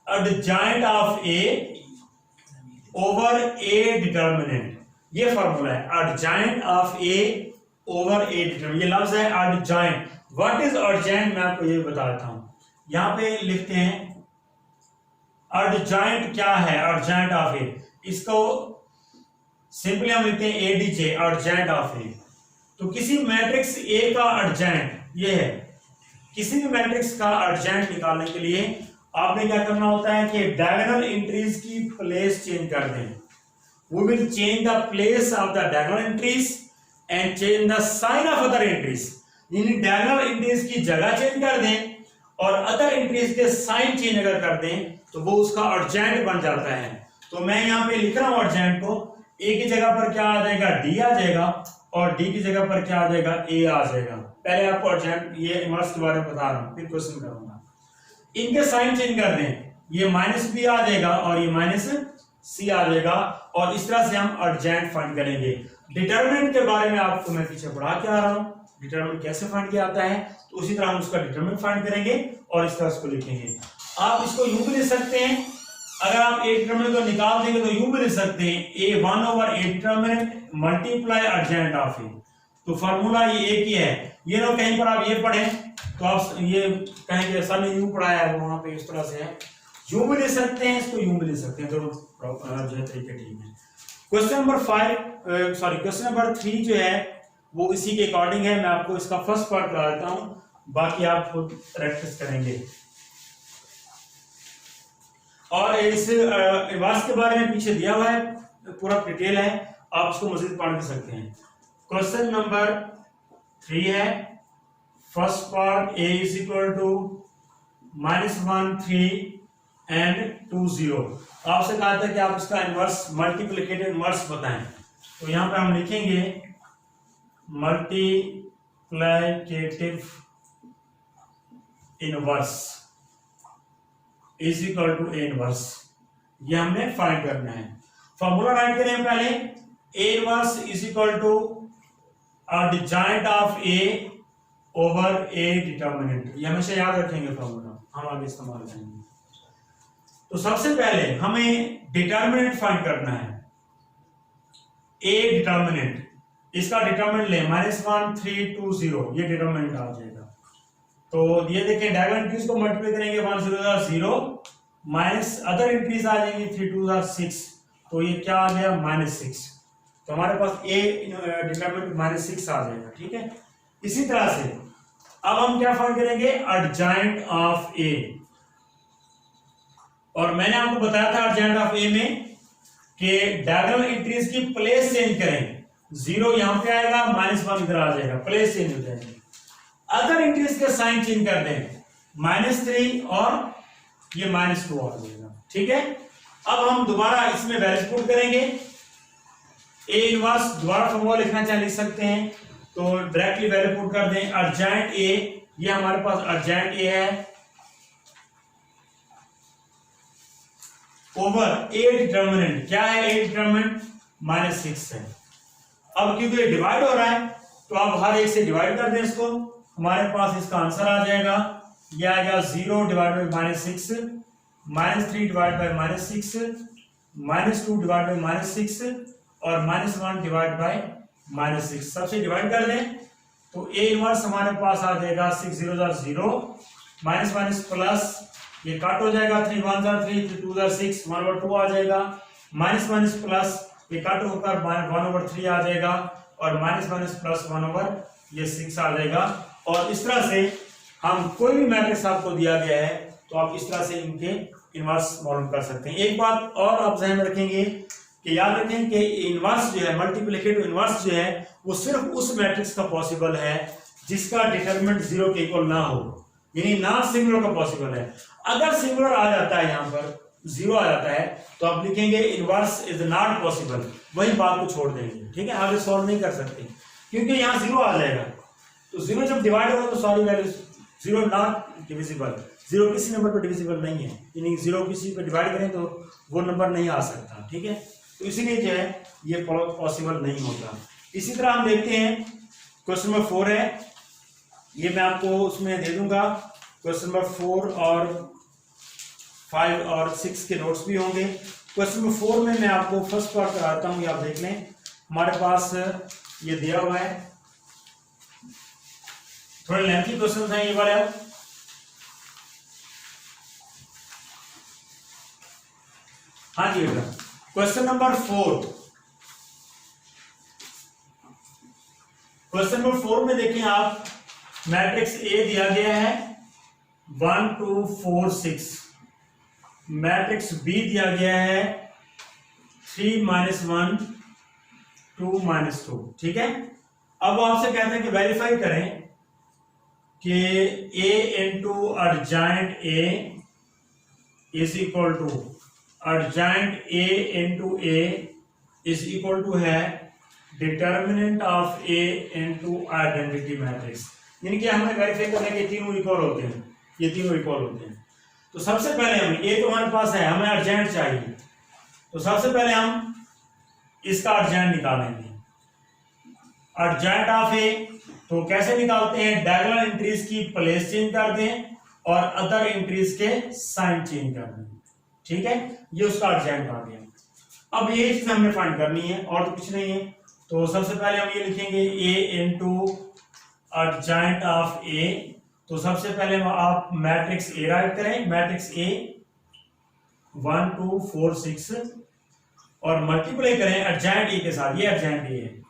adjoint of A over A determinant, ये फॉर्मूला है, adjoint of A over A determinant. ये लफ्ज है एडजॉइंट। व्हाट इज एडजॉइंट, मैं आपको ये बताता हूं। यहां पे लिखते हैं एडजॉइंट क्या है, एडजॉइंट ऑफ ए, इसको सिंपली हम लिखते हैं एडीजे, एडजॉइंट ऑफ ए। तो किसी मैट्रिक्स ए का एडजॉइंट ये है, किसी भी मैट्रिक्स का एडजॉइंट निकालने के लिए आपने क्या करना होता है कि डायगोनल एंट्रीज की प्लेस चेंज कर दें। We will change the place of the diagonal entries and change the sign of other entries, यानी डायगोनल एंट्रीज की जगह चेंज कर दें और अदर एंट्रीज के साइन चेंज अगर कर दें तो वो उसका एडजॉइंट बन जाता है। तो मैं यहां पे लिख रहा हूं एडजॉइंट को, ए की जगह पर क्या आ जाएगा, डी आ जाएगा, और डी की जगह पर क्या आ जाएगा, ए आ जाएगा। पहले आपको एडजॉइंट ये इनवर्स के बारे में बता रहा हूं, फिर क्वेश्चन करूंगा। इनके साइन चेंज कर दें, ये माइनस बी आ जाएगा और ये माइनस सी आ जाएगा, और इस तरह से हम एडजॉइंट फाइंड करेंगे। डिटरमिनेंट के बारे में आपको मैं पीछे पढ़ा के आ रहा हूं, डिटरमिनेंट कैसे फाइंड किया जाता है, तो उसी तरह हम उसका डिटरमिनेंट फाइंड करेंगे और इस तरह इसको लिखेंगे। आप इसको यूं भी लिख सकते हैं, अगर आप ए डिटरमिनेंट को निकाल देंगे तो यूं भी लिख सकते हैं A 1 over A determinant multiply adjoint of A. तो फार्मूला ये एक ही है, ये ना कहीं पर आप ये पढ़ें तो आप ये कहेंगे सर ने यूं पढ़ाया है, वहां पे इस तरह से है, यूं भी लिख सकते हैं, इसको यूं भी लिख सकते हैं, दोनों जो है तरीके ठीक है। क्वेश्चन नंबर 3 जो है वो इसी के अकॉर्डिंग है, मैं आपको इसका फर्स्ट पार्ट करा देता हूं, बाकी आप खुद प्रैक्टिस करेंगे। और इस इनवर्स के बारे में पीछे दिया हुआ है, पूरा डिटेल है, आप इसको मजीद पढ़ भी सकते हैं। क्वेश्चन नंबर 3 है, first part A is equal to -1 3 and 2 0। आपसे कहा था कि आप इसका इनवर्स मल्टीप्लिकेटिव इनवर्स बताएं, तो यहां पे हम लिखेंगे multiplicative inverse is equal to A inverse, ये हमने फाइंड करना है। फॉर्मूला राइट करें पहले, A inverse is equal to adjoint of A over A determinant, ये हमेशा याद रखेंगे फॉर्मूला, हम आगे इस्तेमाल करेंगे। तो सबसे पहले हमें डिटरमिनेंट फाइंड करना है, ए डिटरमिनेंट, इसका डिटरमिनेंट ले -1 3 2 0, ये डिटरमिनेंट आ जाएगा। तो ये देखें डायगोनल एंट्रीज को मल्टीप्लाई करेंगे 1 0 0 माइनस अदर एंट्रीज आ जाएंगी 3 2 6, तो ये क्या आ गया -6, तो हमारे पास ए डिटरमिनेंट -6 आ जाएगा, ठीक है। इसी तरह से अब हम क्या फाइंड करेंगे, एडजॉइंट ऑफ ए, और मैंने आपको बताया था एडजॉइंट ऑफ ए में कि डायगोनल एंट्रीज की प्लेस चेंज करें, 0 यहां पे आएगा, -1 इधर आ जाएगा, प्लेस चेंज हो जाएगी। अदर एंट्रीज के साइन चेंज कर दें, -3 और ये -2 आ जाएगा, ठीक है। अब हम दोबारा इसमें वैल्यूज पुट करेंगे, ए इनवर्स दोबारा फॉर्मूला लिखना चाहे लिख सकते हैं, तो डायरेक्टली वैल्यू पुट कर दें, एडजॉइंट ए, ये हमारे पास एडजॉइंट ए है, ओवर ए डिटरमिनेंट, क्या है ए डिटरमिनेंट, -6 है। अब क्योंकि ये डिवाइड हो रहा है तो आप हर एक से डिवाइड कर दें इसको, हमारे पास इसका आंसर आ जाएगा, ये आएगा 0 divide by -6, -3 divide by -6, -2 divide by -6 और -1 डिवाइड बाय -6, सबसे डिवाइड कर दें तो ए इनवर्स हमारे पास आ जाएगा 6 0 0, माइनस माइनस प्लस, ये कट हो जाएगा, 3 1 3 3 2 6, 1/2 आ जाएगा, माइनस माइनस प्लस, ये कट होकर 1/3 आ जाएगा, और माइनस माइनस प्लस 1/6 आ जाएगा। और इस तरह से हम कोई भी मैट्रिक्स आपको दिया गया है तो आप इस तरह से इनके इनवर्स मालूम कर सकते हैं। एक बात और आप ध्यान रखेंगे कि याद रखें कि इनवर्स जो है, मल्टीप्लिकेटिव इनवर्स जो है, वो सिर्फ उस मैट्रिक्स का पॉसिबल है जिसका डिटरमिनेंट 0 के इक्वल ना हो, यानी नॉन सिंगुलर का पॉसिबल है। अगर सिंगुलर आ जाता है यहाँ पर जीरो आ जाता है तो आप लिखेंगे इनवर्स इज नॉट पॉसिबल, वही बात को छोड़ देंगे, ठीक है, आगे सॉल्व नहीं कर सकते क्योंकि यहाँ जीरो आ जाएगा। तो जीरो जब डिवाइड होगा तो सारी value zero not divisible, zero किसी नंबर पर डिविजिबल नहीं है, यानी जीरो किसी पर डिवाइड करें तो वो नंबर नहीं आ सकता, ठीक है। तो इसीलिए जो है ये पॉसिबल नहीं होता। इसी तरह हम देखते हैं क्वेश्चन नंबर 4 है, ये मैं आपको उसमें दे दूंगा, क्वेश्चन नंबर 4 और 5 और 6 के नोट्स भी होंगे। क्वेश्चन नंबर 4 में मैं आपको फर्स्ट पार्ट कराता हूँ, ये आप देख लें, हमारे पास ये दिया हुआ है, थोड़े लेंथी क्वेश्चन हैं ये वाले। हाँ जी बेटा, क्वेश्चन नंबर 4, क्वेश्चन नंबर 4 में देखें आप, मैट्रिक्स ए दिया गया है 1 2 4 6, मैट्रिक्स बी दिया गया है 3 -1 2 -2, ठीक है। अब आपसे कहते हैं कि वेरीफाई करें कि a into adjoint a is equal to adjoint a into a is equal to है determinant of a into identity matrix, यानी कि हमें वेरीफाई करना है कि तीनों इक्वल होते हैं, ये तीनों इक्वल होते हैं। तो सबसे पहले हमें a तो हमारे पास है, हमें अर्जेंट चाहिए, तो सबसे पहले हम इसका अर्जेंट निकालेंगे। अर्जेंट ऑफ a तो कैसे निकालते हैं, डायगोनल एंट्रीज की प्लेस चेंज कर दें और अदर एंट्रीज के साइन चेंज कर दें, ठीक है, ये उसका अर्जेंट आ गया। अब ये चीज हमें फाइंड करनी है और तो कुछ नहीं है, तो सबसे पहले हम ये लिखेंगे a into adjoint of a, तो सबसे पहले आप मैट्रिक्स ए राइट करें, मैट्रिक्स ए 1 2 4 6 और मल्टीप्लाई करें अर्जेंट ए के साथ, ये अर्जेंट ए है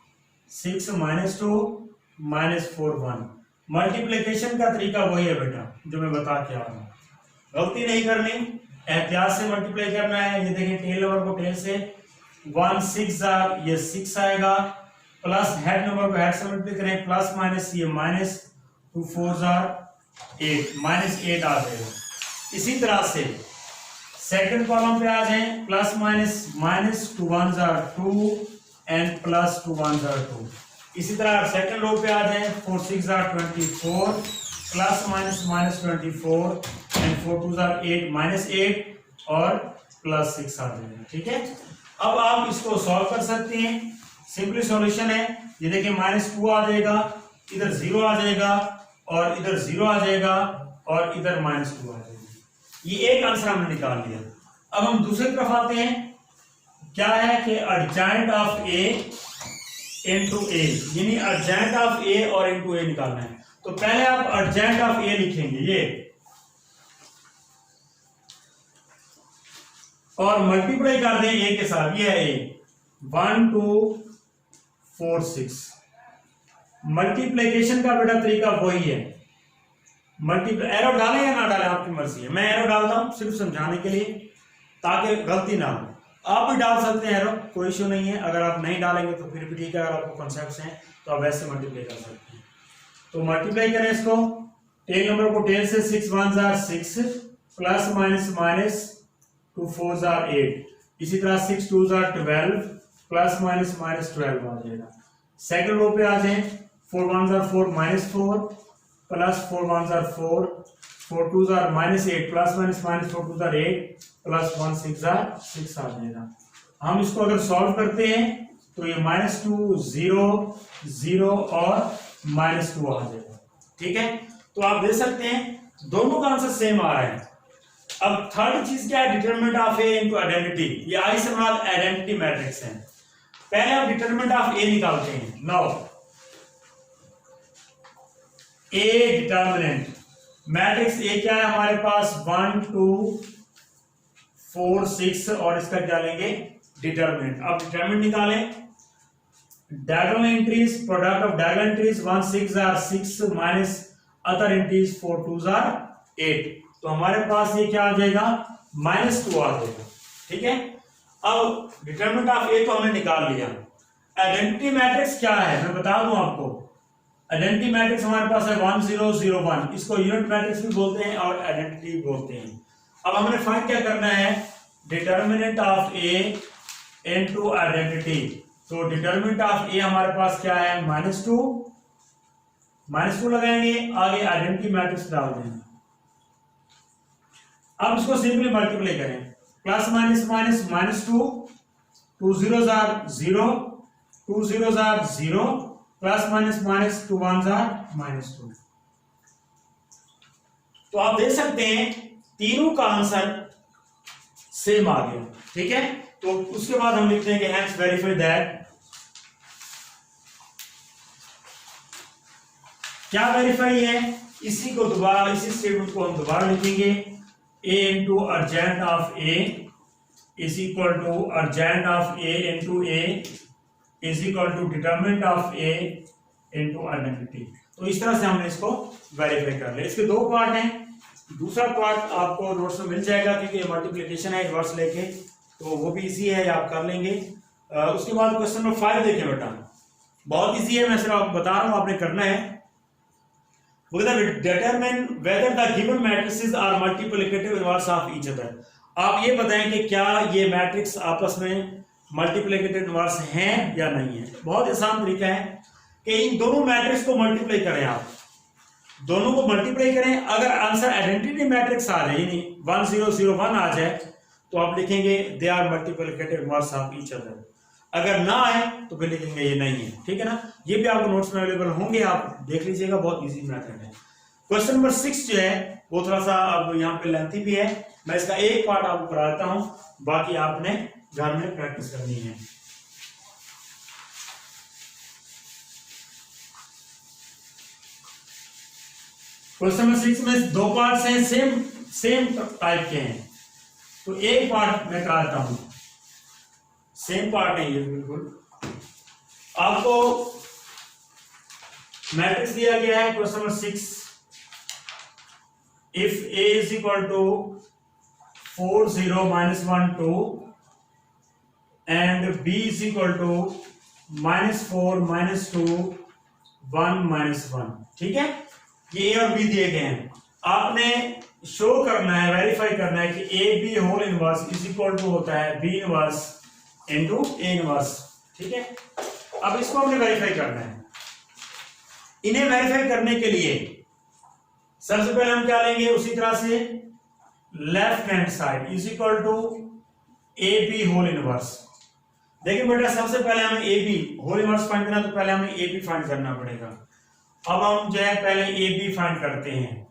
6 -2 -4 1। मल्टीप्लिकेशन का तरीका वही है बेटा जो मैं बता के आ रहा हूं, गलती नहीं करनी, एहतियात से मल्टीप्लाई करना है। ये देखें टेल नंबर को टेल से 1 6 ये 6 आएगा, प्लस हेड नंबर को हेड से मल्टीप्लाई करें, प्लस माइनस ये माइनस 2 4 8 -8 आ जाएगा। इसी तरह से सेकंड कॉलम पे आ जाए, प्लस माइनस 2 1 2 एंड प्लस 2 1 2। इसी तरह सेकंड रो पे आ जाए, 4 6 24 प्लस माइनस -24 एंड 4 2 8 -8 और प्लस 6 आ जाएगा, ठीक है। अब आप इसको सॉल्व कर सकते हैं, सिंपली सॉल्यूशन है, ये देखिए -2 आ जाएगा, इधर 0 आ जाएगा और इधर 0 आ जाएगा और इधर -2 आ जाएगा। ये एक आंसर हमने निकाल लिया। अब हम दूसरी तरफ आते हैं, क्या है कि अर्जेंट ऑफ ए इंटू ए, यानी अर्जेंट ऑफ ए और इंटू ए निकालना है। तो पहले आप अर्जेंट ऑफ ए लिखेंगे ये, और मल्टीप्लाई कर दें ए के साथ, ये है ए 1 2 4 6। मल्टीप्लिकेशन का बेटा तरीका वही है, मल्टीप्लाई एरो डालें या ना डालें आपकी मर्जी है, मैं एरो डालता हूं सिर्फ समझाने के लिए ताकि गलती ना हो। आप भी डाल सकते हैं एरो, कोई इशू नहीं है, अगर आप नहीं डालेंगे तो फिर भी ठीक है, अगर आपको कॉन्सेप्ट्स हैं तो आप वैसे मल्टीप्लाई कर सकते हैं। तो मल्टीप्लाई करें इसको, टेल नंबर को टेल से 6 1 6 प्लस माइनस 2 4 8, इसी तरह 6 2 12 प्लस माइनस -12 आ जाएगा। सेकंड रो पे आ जाए, 4 1 4 -4 प्लस 4 1 4 4 2 -8 प्लस माइनस -4 2 8 प्लस 1 6 आ जाएगा। हम इसको अगर सॉल्व करते हैं तो ये -2 0 0 और -2 आ जाएगा, ठीक है। तो आप देख सकते हैं दोनों का आंसर सेम आ रहा है। अब थर्ड चीज क्या है, determinant of A into identity. ये आई से बाद आइडेंटिटी मैट्रिक्स है। पहले आप डिटरमिनेंट ऑफ ए निकालते हैं। Now A determinant matrix A क्या है हमारे पास, 1 2 4 6 और इसका क्या लेंगे डिटरमिनेंट। अब डिटरमिनेंट निकालें, diagonal entries, product of diagonal entries 1 6 6 minus other entries 4 2 8, तो हमारे पास ये क्या आ जाएगा -2 आ जाएगा, ठीक है। अब डिटरमिनेंट ऑफ ए तो हमने निकाल लिया। आइडेंटिटी मैट्रिक्स क्या है मैं बता दूं आपको। आइडेंटिटी मैट्रिक्स हमारे पास है 1 0 0 1, इसको यूनिट मैट्रिक्स भी बोलते हैं और आइडेंटिटी बोलते हैं। अब हमने फाइंड क्या करना है determinant of A into identity. तो डिटर्मिनेंट ऑफ ए हमारे पास क्या है, -2 लगाएंगे, आगे आइडेंटिटी मैट्रिक्स डाल देंगे। अब इसको सिंपली मल्टीप्लाई करें, plus minus minus -2, 2 zeros are 0, 2 zeros are 0, plus minus minus 2 ones are -2। तो आप देख सकते हैं तीनों का आंसर सेम आ गया, ठीक है। तो उसके बाद हम लिखते हैं कि हेंस वेरीफाई दैट, क्या वेरीफाई है, इसी को दोबारा, इसी स्टेटमेंट को हम दोबारा लिखेंगे, a into adjoint of a is equal to adjoint of a into a is equal to determinant of a into identity. तो इस तरह से हमने इसको वेरीफाई कर लिया। इसके दो पार्ट हैं, दूसरा पार्ट आपको नोट्स में मिल जाएगा क्योंकि मल्टीप्लिकेशन है इनवर्स लेके, तो वो भी इजी है, आप कर लेंगे। उसके बाद क्वेश्चन नंबर 5 देखें बेटा, बहुत इजी है, मैं सिर्फ आपको बता रहा हूं, आपने करना है। Determine whether the given matrices are multiplicative inverse of each other. आप ये बताएं कि क्या ये मैट्रिक्स आपस में मल्टीप्लिकेटिव इनवर्स हैं या नहीं है। बहुत आसान तरीका है कि इन दोनों मैट्रिक्स को मल्टीप्लाई करें, आप दोनों को मल्टीप्लाई करें, अगर आंसर आइडेंटिटी मैट्रिक्स आ जाए, यानी 1 0 0 1 आ जाए, तो आप लिखेंगे they are multiplicative inverse of each other. अगर ना आए तो फिर लिखेंगे ये नहीं है, ठीक है ना। ये भी आपको नोट्स में अवेलेबल होंगे, आप देख लीजिएगा, बहुत इजी मेथड है। क्वेश्चन नंबर 6 जो है वो थोड़ा सा अब यहाँ पे लेंथी भी है, मैं इसका एक पार्ट आपको कराता हूं, बाकी आपने घर में प्रैक्टिस करनी है। क्वेश्चन नंबर 6 में दो पार्ट्स हैं, सेम टाइप के हैं, तो एक पार्ट मैं कराता हूं, सेम पार्ट नहीं है बिल्कुल। आपको मैट्रिक्स दिया गया है question number 6, if a is equal to 4 0 -1 2 and b is equal to -4 -2 1 -1, ठीक है। ये a और b दिए गए हैं, आपने शो करना है, वेरीफाई करना है कि A B whole inverse is equal to होता है b inverse into A inverse, ठीक है। अब इसको हमने वेरीफाई करना है। इन्हें वेरीफाई करने के लिए सबसे पहले हम क्या लेंगे, उसी तरह से left hand side is equal to A B whole inverse. देखिए बेटा, सबसे पहले हमें A B whole inverse find करना, तो पहले हमें ए बी फाइंड करना पड़ेगा। अब हम जो है पहले ए बी फाइंड करते हैं।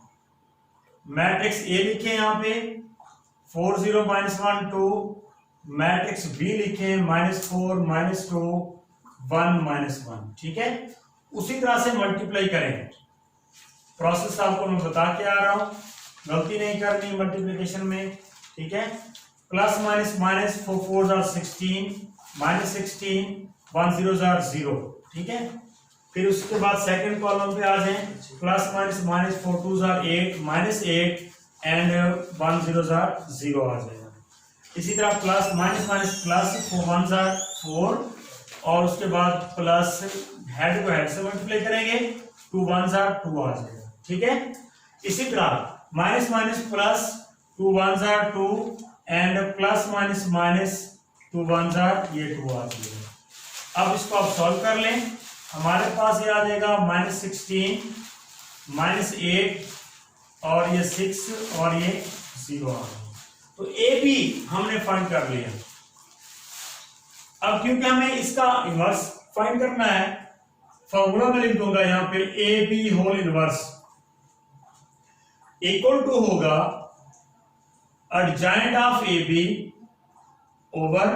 मैट्रिक्स ए लिखे यहां पे 4 0 -1 2, मैट्रिक्स बी लिखे -4 -2 1 -1, ठीक है। उसी तरह से मल्टीप्लाई करें, प्रोसेस आपको मैं बता के आ रहा हूं, गलती नहीं करनी मल्टीप्लिकेशन में, ठीक है। Plus minus minus 4 4 are 16 -16 1 0 are 0, ठीक है। फिर उसके बाद सेकंड कॉलम पे आ जाएं, plus minus minus 4 2 are 8 -8 and 1 0 are 0 आ जाएगा। इसी तरह plus minus minus plus 4 1 are 4 और उसके बाद प्लस हेड को हेड से मल्टीप्लाई करेंगे, 2 1 are 2 आ जाएगा, ठीक है। इसी तरह minus minus plus 2 1 are 2 and plus minus minus 2 1 are ये 2 आ जाएगा। अब इसको आप सॉल्व कर लें, हमारे पास ये आ जाएगा -16 -8 और ये 6 और ये 0 आ जाएगा। तो ए बी हमने फाइंड कर लिया। अब क्योंकि हमें इसका इनवर्स फाइंड करना है, फॉर्मूला में लिख दूंगा यहां पे A B whole inverse equal to होगा adjoint of A B over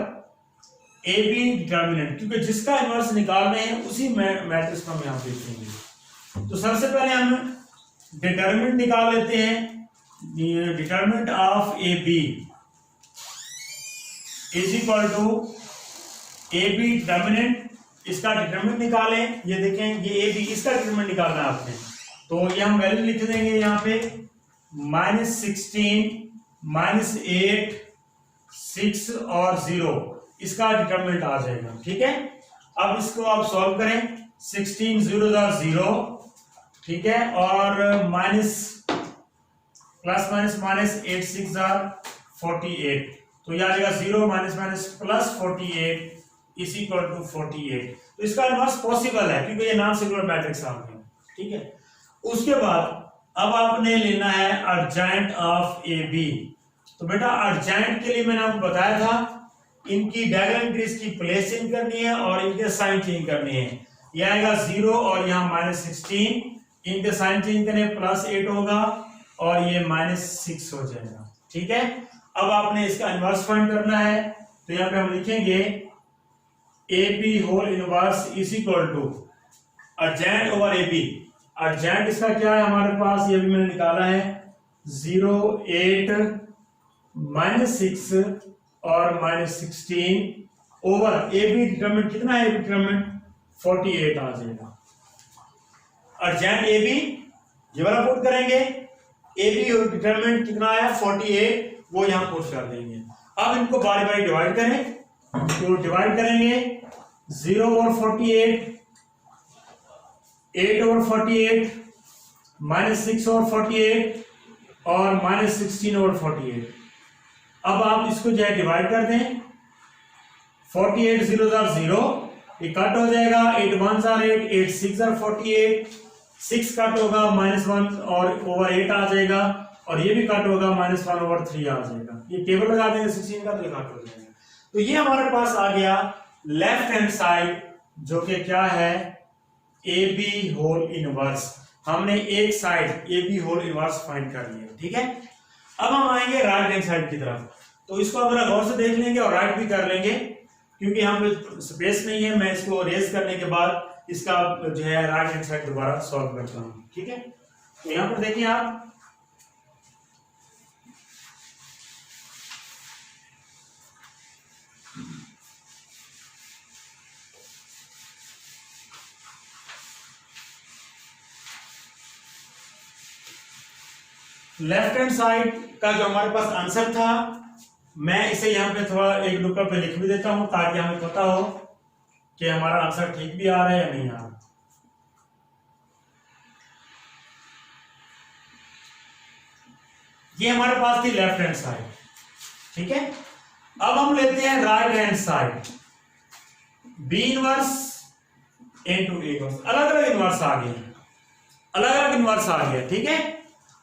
A B determinant, क्योंकि जिसका इनवर्स निकाल रहे हैं उसी मैट्रिक्स को हम यहां पे लिखेंगे। तो सबसे पहले हम डिटर्मिनेंट निकाल लेते हैं, determinant of A B is equal to A B determinant, इसका डिटर्मिनेंट निकालें। ये देखें, ये ए बी, इसका डिटर्मिनेंट निकालना है आपने, तो ये हम वैल्यू लिख देंगे यहाँ पे -16 -8 6 और 0, इसका डिटर्मिनेंट आ जाएगा, ठीक है। अब इसको आप सॉल्व करें, 16 0 0, ठीक है, और माइनस प्लस माइनस माइनस 8 6 48, तो ये आ जाएगा 0 minus minus plus 48 is equal to 48। तो इसका इनवर्स पॉसिबल है क्योंकि ये नॉन सिंगुलर मैट्रिक्स आ गया, ठीक है। उसके बाद अब आपने लेना है अर्जेंट ऑफ ए बी। तो बेटा अर्जेंट के लिए मैंने आपको बताया था इनकी डायगोनल एंट्रीज की प्लेस चेंज करनी है और इनके साइन चेंज करनी है। ये आएगा 0 और यहाँ -16, इनके साइन चेंज करें +8 होगा और ये -6 हो जाएगा, ठीक है। अब आपने इसका इनवर्स फाइंड करना है, तो यहाँ पे हम लिखेंगे A B whole inverse is equal to adjoint over A B. Adjoint इसका क्या है हमारे पास, ये भी मैंने निकाला है 0 8 -6 और -16 ओवर ए बी डिटरमिनेंट कितना है, डिटरमिनेंट 48 आ जाएगा। अर्जेंट ए बी ये वाला पुट करेंगे, ए बी डिटरमिनेंट कितना आया 48, वो यहां पुट कर देंगे। अब इनको बारी बारी डिवाइड करें, तो डिवाइड करेंगे 0 ओवर 48, 8 ओवर 48, -6 ओवर 48 और -16 ओवर 48। अब आप इसको जो है डिवाइड कर दें, 48 0 are 0, ये कट हो जाएगा, 8 1s are 8, 8 6 are 48, 6 कट होगा -1 और ओवर 8 आ जाएगा और ये भी कट होगा -1 ओवर 3 आ जाएगा। ये टेबल लगा देंगे 16 का तो कट हो जाएगा। तो ये हमारे पास आ गया लेफ्ट हैंड साइड जो कि क्या है ए बी होल इनवर्स। हमने एक side A B whole inverse find कर लिया, ठीक है। अब हम आएंगे राइट हैंड साइड की तरफ, तो इसको अगर गौर से देख लेंगे और राइट भी कर लेंगे क्योंकि हम स्पेस नहीं है। मैं इसको रेज करने के बाद इसका जो है राइट हैंड साइड दोबारा सॉल्व करता हूं, ठीक है। तो यहां पर देखिए आप लेफ्ट हैंड साइड का जो हमारे पास आंसर था, मैं इसे यहां पे थोड़ा एक नुक्कड़ पे लिख भी देता हूं ताकि हमें पता हो कि हमारा आंसर ठीक भी आ रहा है या नहीं आ रहा। ये हमारे पास थी लेफ्ट हैंड साइड, ठीक है। अब हम लेते हैं right hand side, B inverse into A inverse. अलग अलग इनवर्स आ गए, अलग अलग इनवर्स आ गया, ठीक है।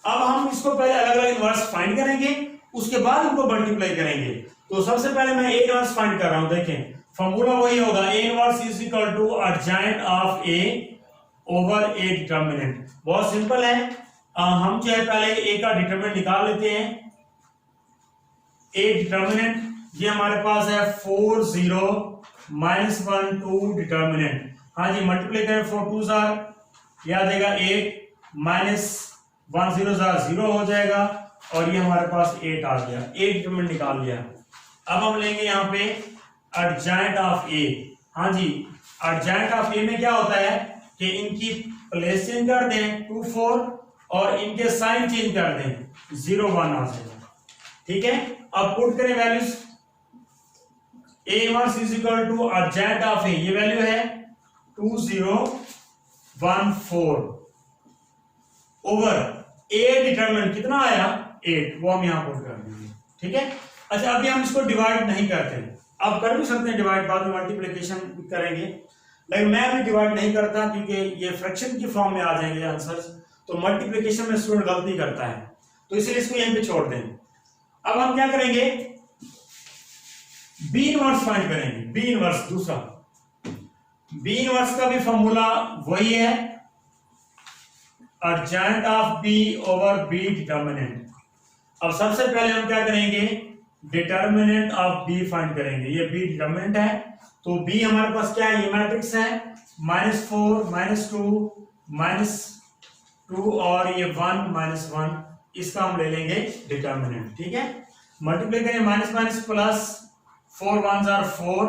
अब हम इसको पहले अलग अलग इनवर्स फाइंड करेंगे, उसके बाद उनको मल्टीप्लाई करेंगे। तो सबसे पहले मैं ए इनवर्स फाइंड कर रहा हूं, देखें फॉर्मूला वही होगा, A inverse is equal to adjoint of A over A determinant. बहुत सिंपल है, हम जो है पहले ए का डिटर्मिनेंट निकाल लेते हैं। ए डिटर्मिनेंट ये हमारे पास है 4 0 -1 2 डिटर्मिनेंट। हाँ जी, मल्टीप्लाई करें 4 2s ये आ जाएगा 8 -1 0 0 हो जाएगा और ये हमारे पास 8 आ गया। ए डिटरमिनेंट निकाल लिया। अब हम लेंगे यहाँ पे अर्जेंट ऑफ ए। हाँ जी, अर्जेंट ऑफ ए में क्या होता है कि इनकी प्लेस चेंज कर दें 2 4 और इनके साइन चेंज कर दें 0 1 आ जाएगा, ठीक है। अब पुट करें values, A inverse is equal to adjoint of A, ये वैल्यू है 2 0 1 4 ओवर ए डिटरमिनेंट कितना आया 8, वो हम यहां पुट कर देंगे, ठीक है। अच्छा, अभी हम इसको डिवाइड नहीं करते, आप कर भी सकते हैं डिवाइड, बाद में मल्टीप्लिकेशन करेंगे, लेकिन मैं अभी डिवाइड नहीं करता क्योंकि ये फ्रैक्शन की फॉर्म में आ जाएंगे आंसर्स, तो मल्टीप्लिकेशन में स्टूडेंट गलती करता है, तो इसलिए इसको यहीं पे छोड़ देंगे। अब हम क्या करेंगे, बी इनवर्स फाइंड करेंगे। बी इनवर्स दूसरा, बी इनवर्स का भी फॉर्मूला वही है, adjoint of B over B determinant. अब सबसे पहले हम क्या करेंगे, डिटर्मिनेंट ऑफ बी फाइंड करेंगे। ये बी डिटर्मिनेंट है, तो बी हमारे पास क्या है, ये मैट्रिक्स है, -4 -2 और ये 1 -1, इसका हम ले लेंगे डिटर्मिनेंट, ठीक है। मल्टीप्लाई करें minus minus plus, 4 1s are 4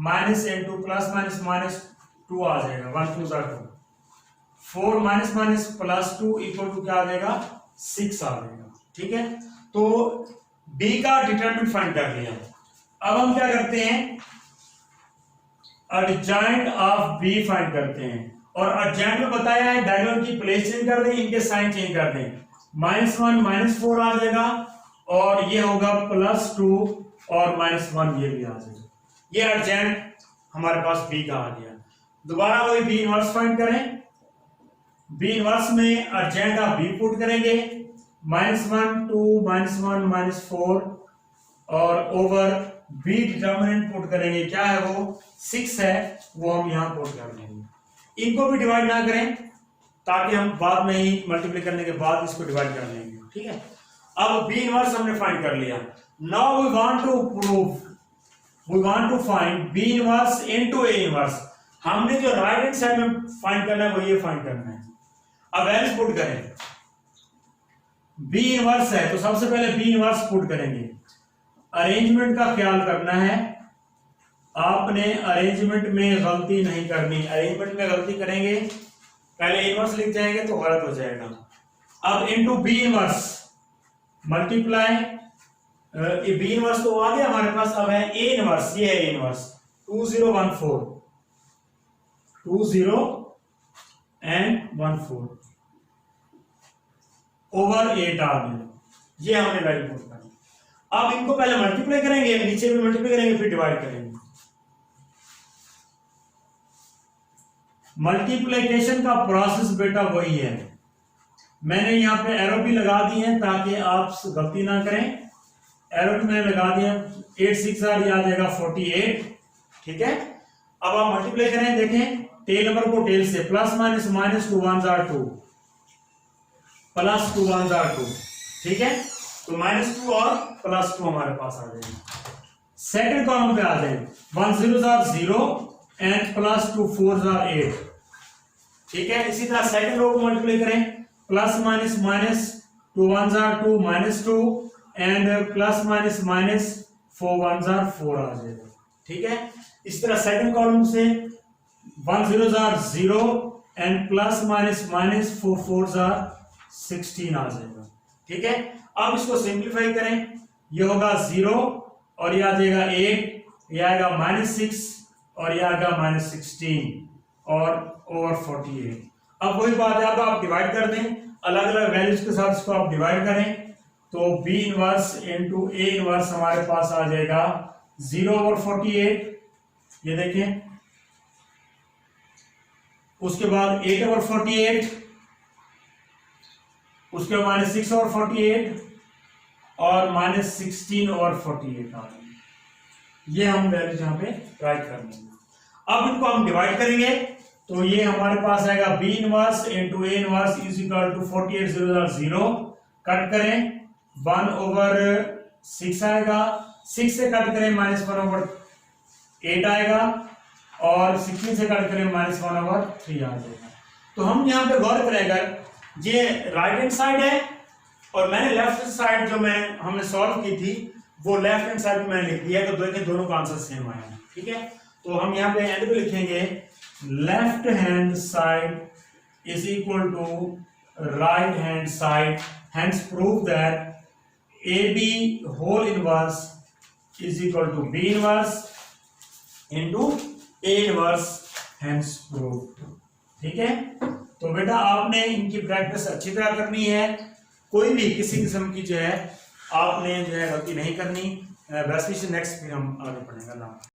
minus into plus minus -2 आ जाएगा, 1 2s are 2, 4 minus minus plus 2 equal to क्या आ जाएगा 6 आ जाएगा, ठीक है। तो बी का डिटरमिनेंट फाइंड कर लिया। अब हम क्या करते हैं, अर्जेंट ऑफ बी फाइंड करते हैं, और अर्जेंट में बताया है डायगोनल की प्लेस चेंज कर दें, इनके साइन चेंज कर दें, -1 -4 आ जाएगा और ये होगा +2 और -1 ये भी आ जाएगा। ये अर्जेंट हमारे पास बी का आ गया। दोबारा वही बी इनवर्स फाइंड करें। बी इनवर्स में अर्जेंट आप बी पुट करेंगे, -1 2 -1 -4 और ओवर बी डिटर्मिनेंट पुट करेंगे, क्या है वो 6 है, वो हम यहां पुट कर लेंगे। इनको भी डिवाइड ना करें ताकि हम बाद में ही मल्टीप्लाई करने के बाद इसको डिवाइड कर लेंगे, ठीक है। अब बी इनवर्स हमने फाइंड कर लिया। Now we want to find B inverse into A inverse. हमने जो राइट हैंड साइड में फाइंड करना है वो ये फाइंड करना है। अब वैल्यूज पुट करें। बी इनवर्स है तो सबसे पहले बी इनवर्स पुट करेंगे। अरेंजमेंट का ख्याल करना है, आपने अरेंजमेंट में गलती नहीं करनी। अरेंजमेंट में गलती करेंगे, पहले इनवर्स लिख जाएंगे तो गलत हो जाएगा। अब into B inverse multiply, B inverse तो आ गया हमारे पास। अब है ए इनवर्स, ये है ए इनवर्स 2014 ओवर 8 आ गया। ये हमने वैल्यू पुट करनी। अब इनको पहले मल्टीप्लाई करेंगे, नीचे भी मल्टीप्लाई करेंगे, फिर डिवाइड करेंगे। मल्टीप्लिकेशन का प्रोसेस बेटा वही है। मैंने यहां पे एरो भी लगा दी है ताकि आप गलती ना करें। एरो भी मैंने लगा दिया, 8 6 आ जाएगा 48, ठीक है। अब आप मल्टीप्लाई करें, देखें टेल नंबर को टेल से, plus minus -2 1s are 2 plus 2 1s are 2, ठीक है। तो -2 और +2 हमारे पास आ जाएगा। सेकंड कॉलम पे आ जाए 1 0s are 0 and +2 4s are 8, ठीक है। इसी तरह सेकंड रो को मल्टीप्लाई करें, plus minus -2 1s are 2 -2 and plus minus -4 1s are 4 आ जाएगा, ठीक है। इस तरह सेकंड कॉलम से 1 0s are 0 and plus minus -4 4s are 16 आ जाएगा, ठीक है। अब इसको सिंप्लीफाई करें, ये होगा 0 और ये आ जाएगा 8, ये आएगा -6 और ये आएगा -16 और ओवर 48। अब वही बात है, अब आप डिवाइड कर दें, अलग अलग वैल्यूज के साथ इसको आप डिवाइड करें तो B inverse into A inverse हमारे पास आ जाएगा 0 ओवर 48, ये देखें। उसके बाद 8 ओवर 48, उसके बाद -6 ओवर 48 और -16 ओवर 48 आ गए। ये हम वैल्यू यहां पे राइट कर लेंगे। अब इनको हम डिवाइड करेंगे तो ये हमारे पास आएगा B inverse into A inverse is equal to 48 0 0, cut करें 1 ओवर 6 आएगा, 6 से कट करें -1 ओवर 8 आएगा और 16 से कट करें -1 ओवर 3 आ जाएगा। तो हम यहाँ पे गौर करेंगे, ये राइट हैंड साइड है और मैंने लेफ्ट साइड जो हमने सॉल्व की थी वो लेफ्ट हैंड साइड में मैंने लिख दिया, तो देखिए दोनों का आंसर सेम आया, ठीक है। तो हम यहाँ पे एंड पे लिखेंगे left hand side is equal to right hand side, hence prove that A B whole inverse is equal to B inverse into A inverse, hence prove, ठीक है। तो बेटा आपने इनकी प्रैक्टिस अच्छी तरह करनी है, कोई भी किसी किस्म की जो है आपने जो है गलती नहीं करनी। बेस्ट विशेस, नेक्स्ट फिर हम आगे पढ़ेंगे।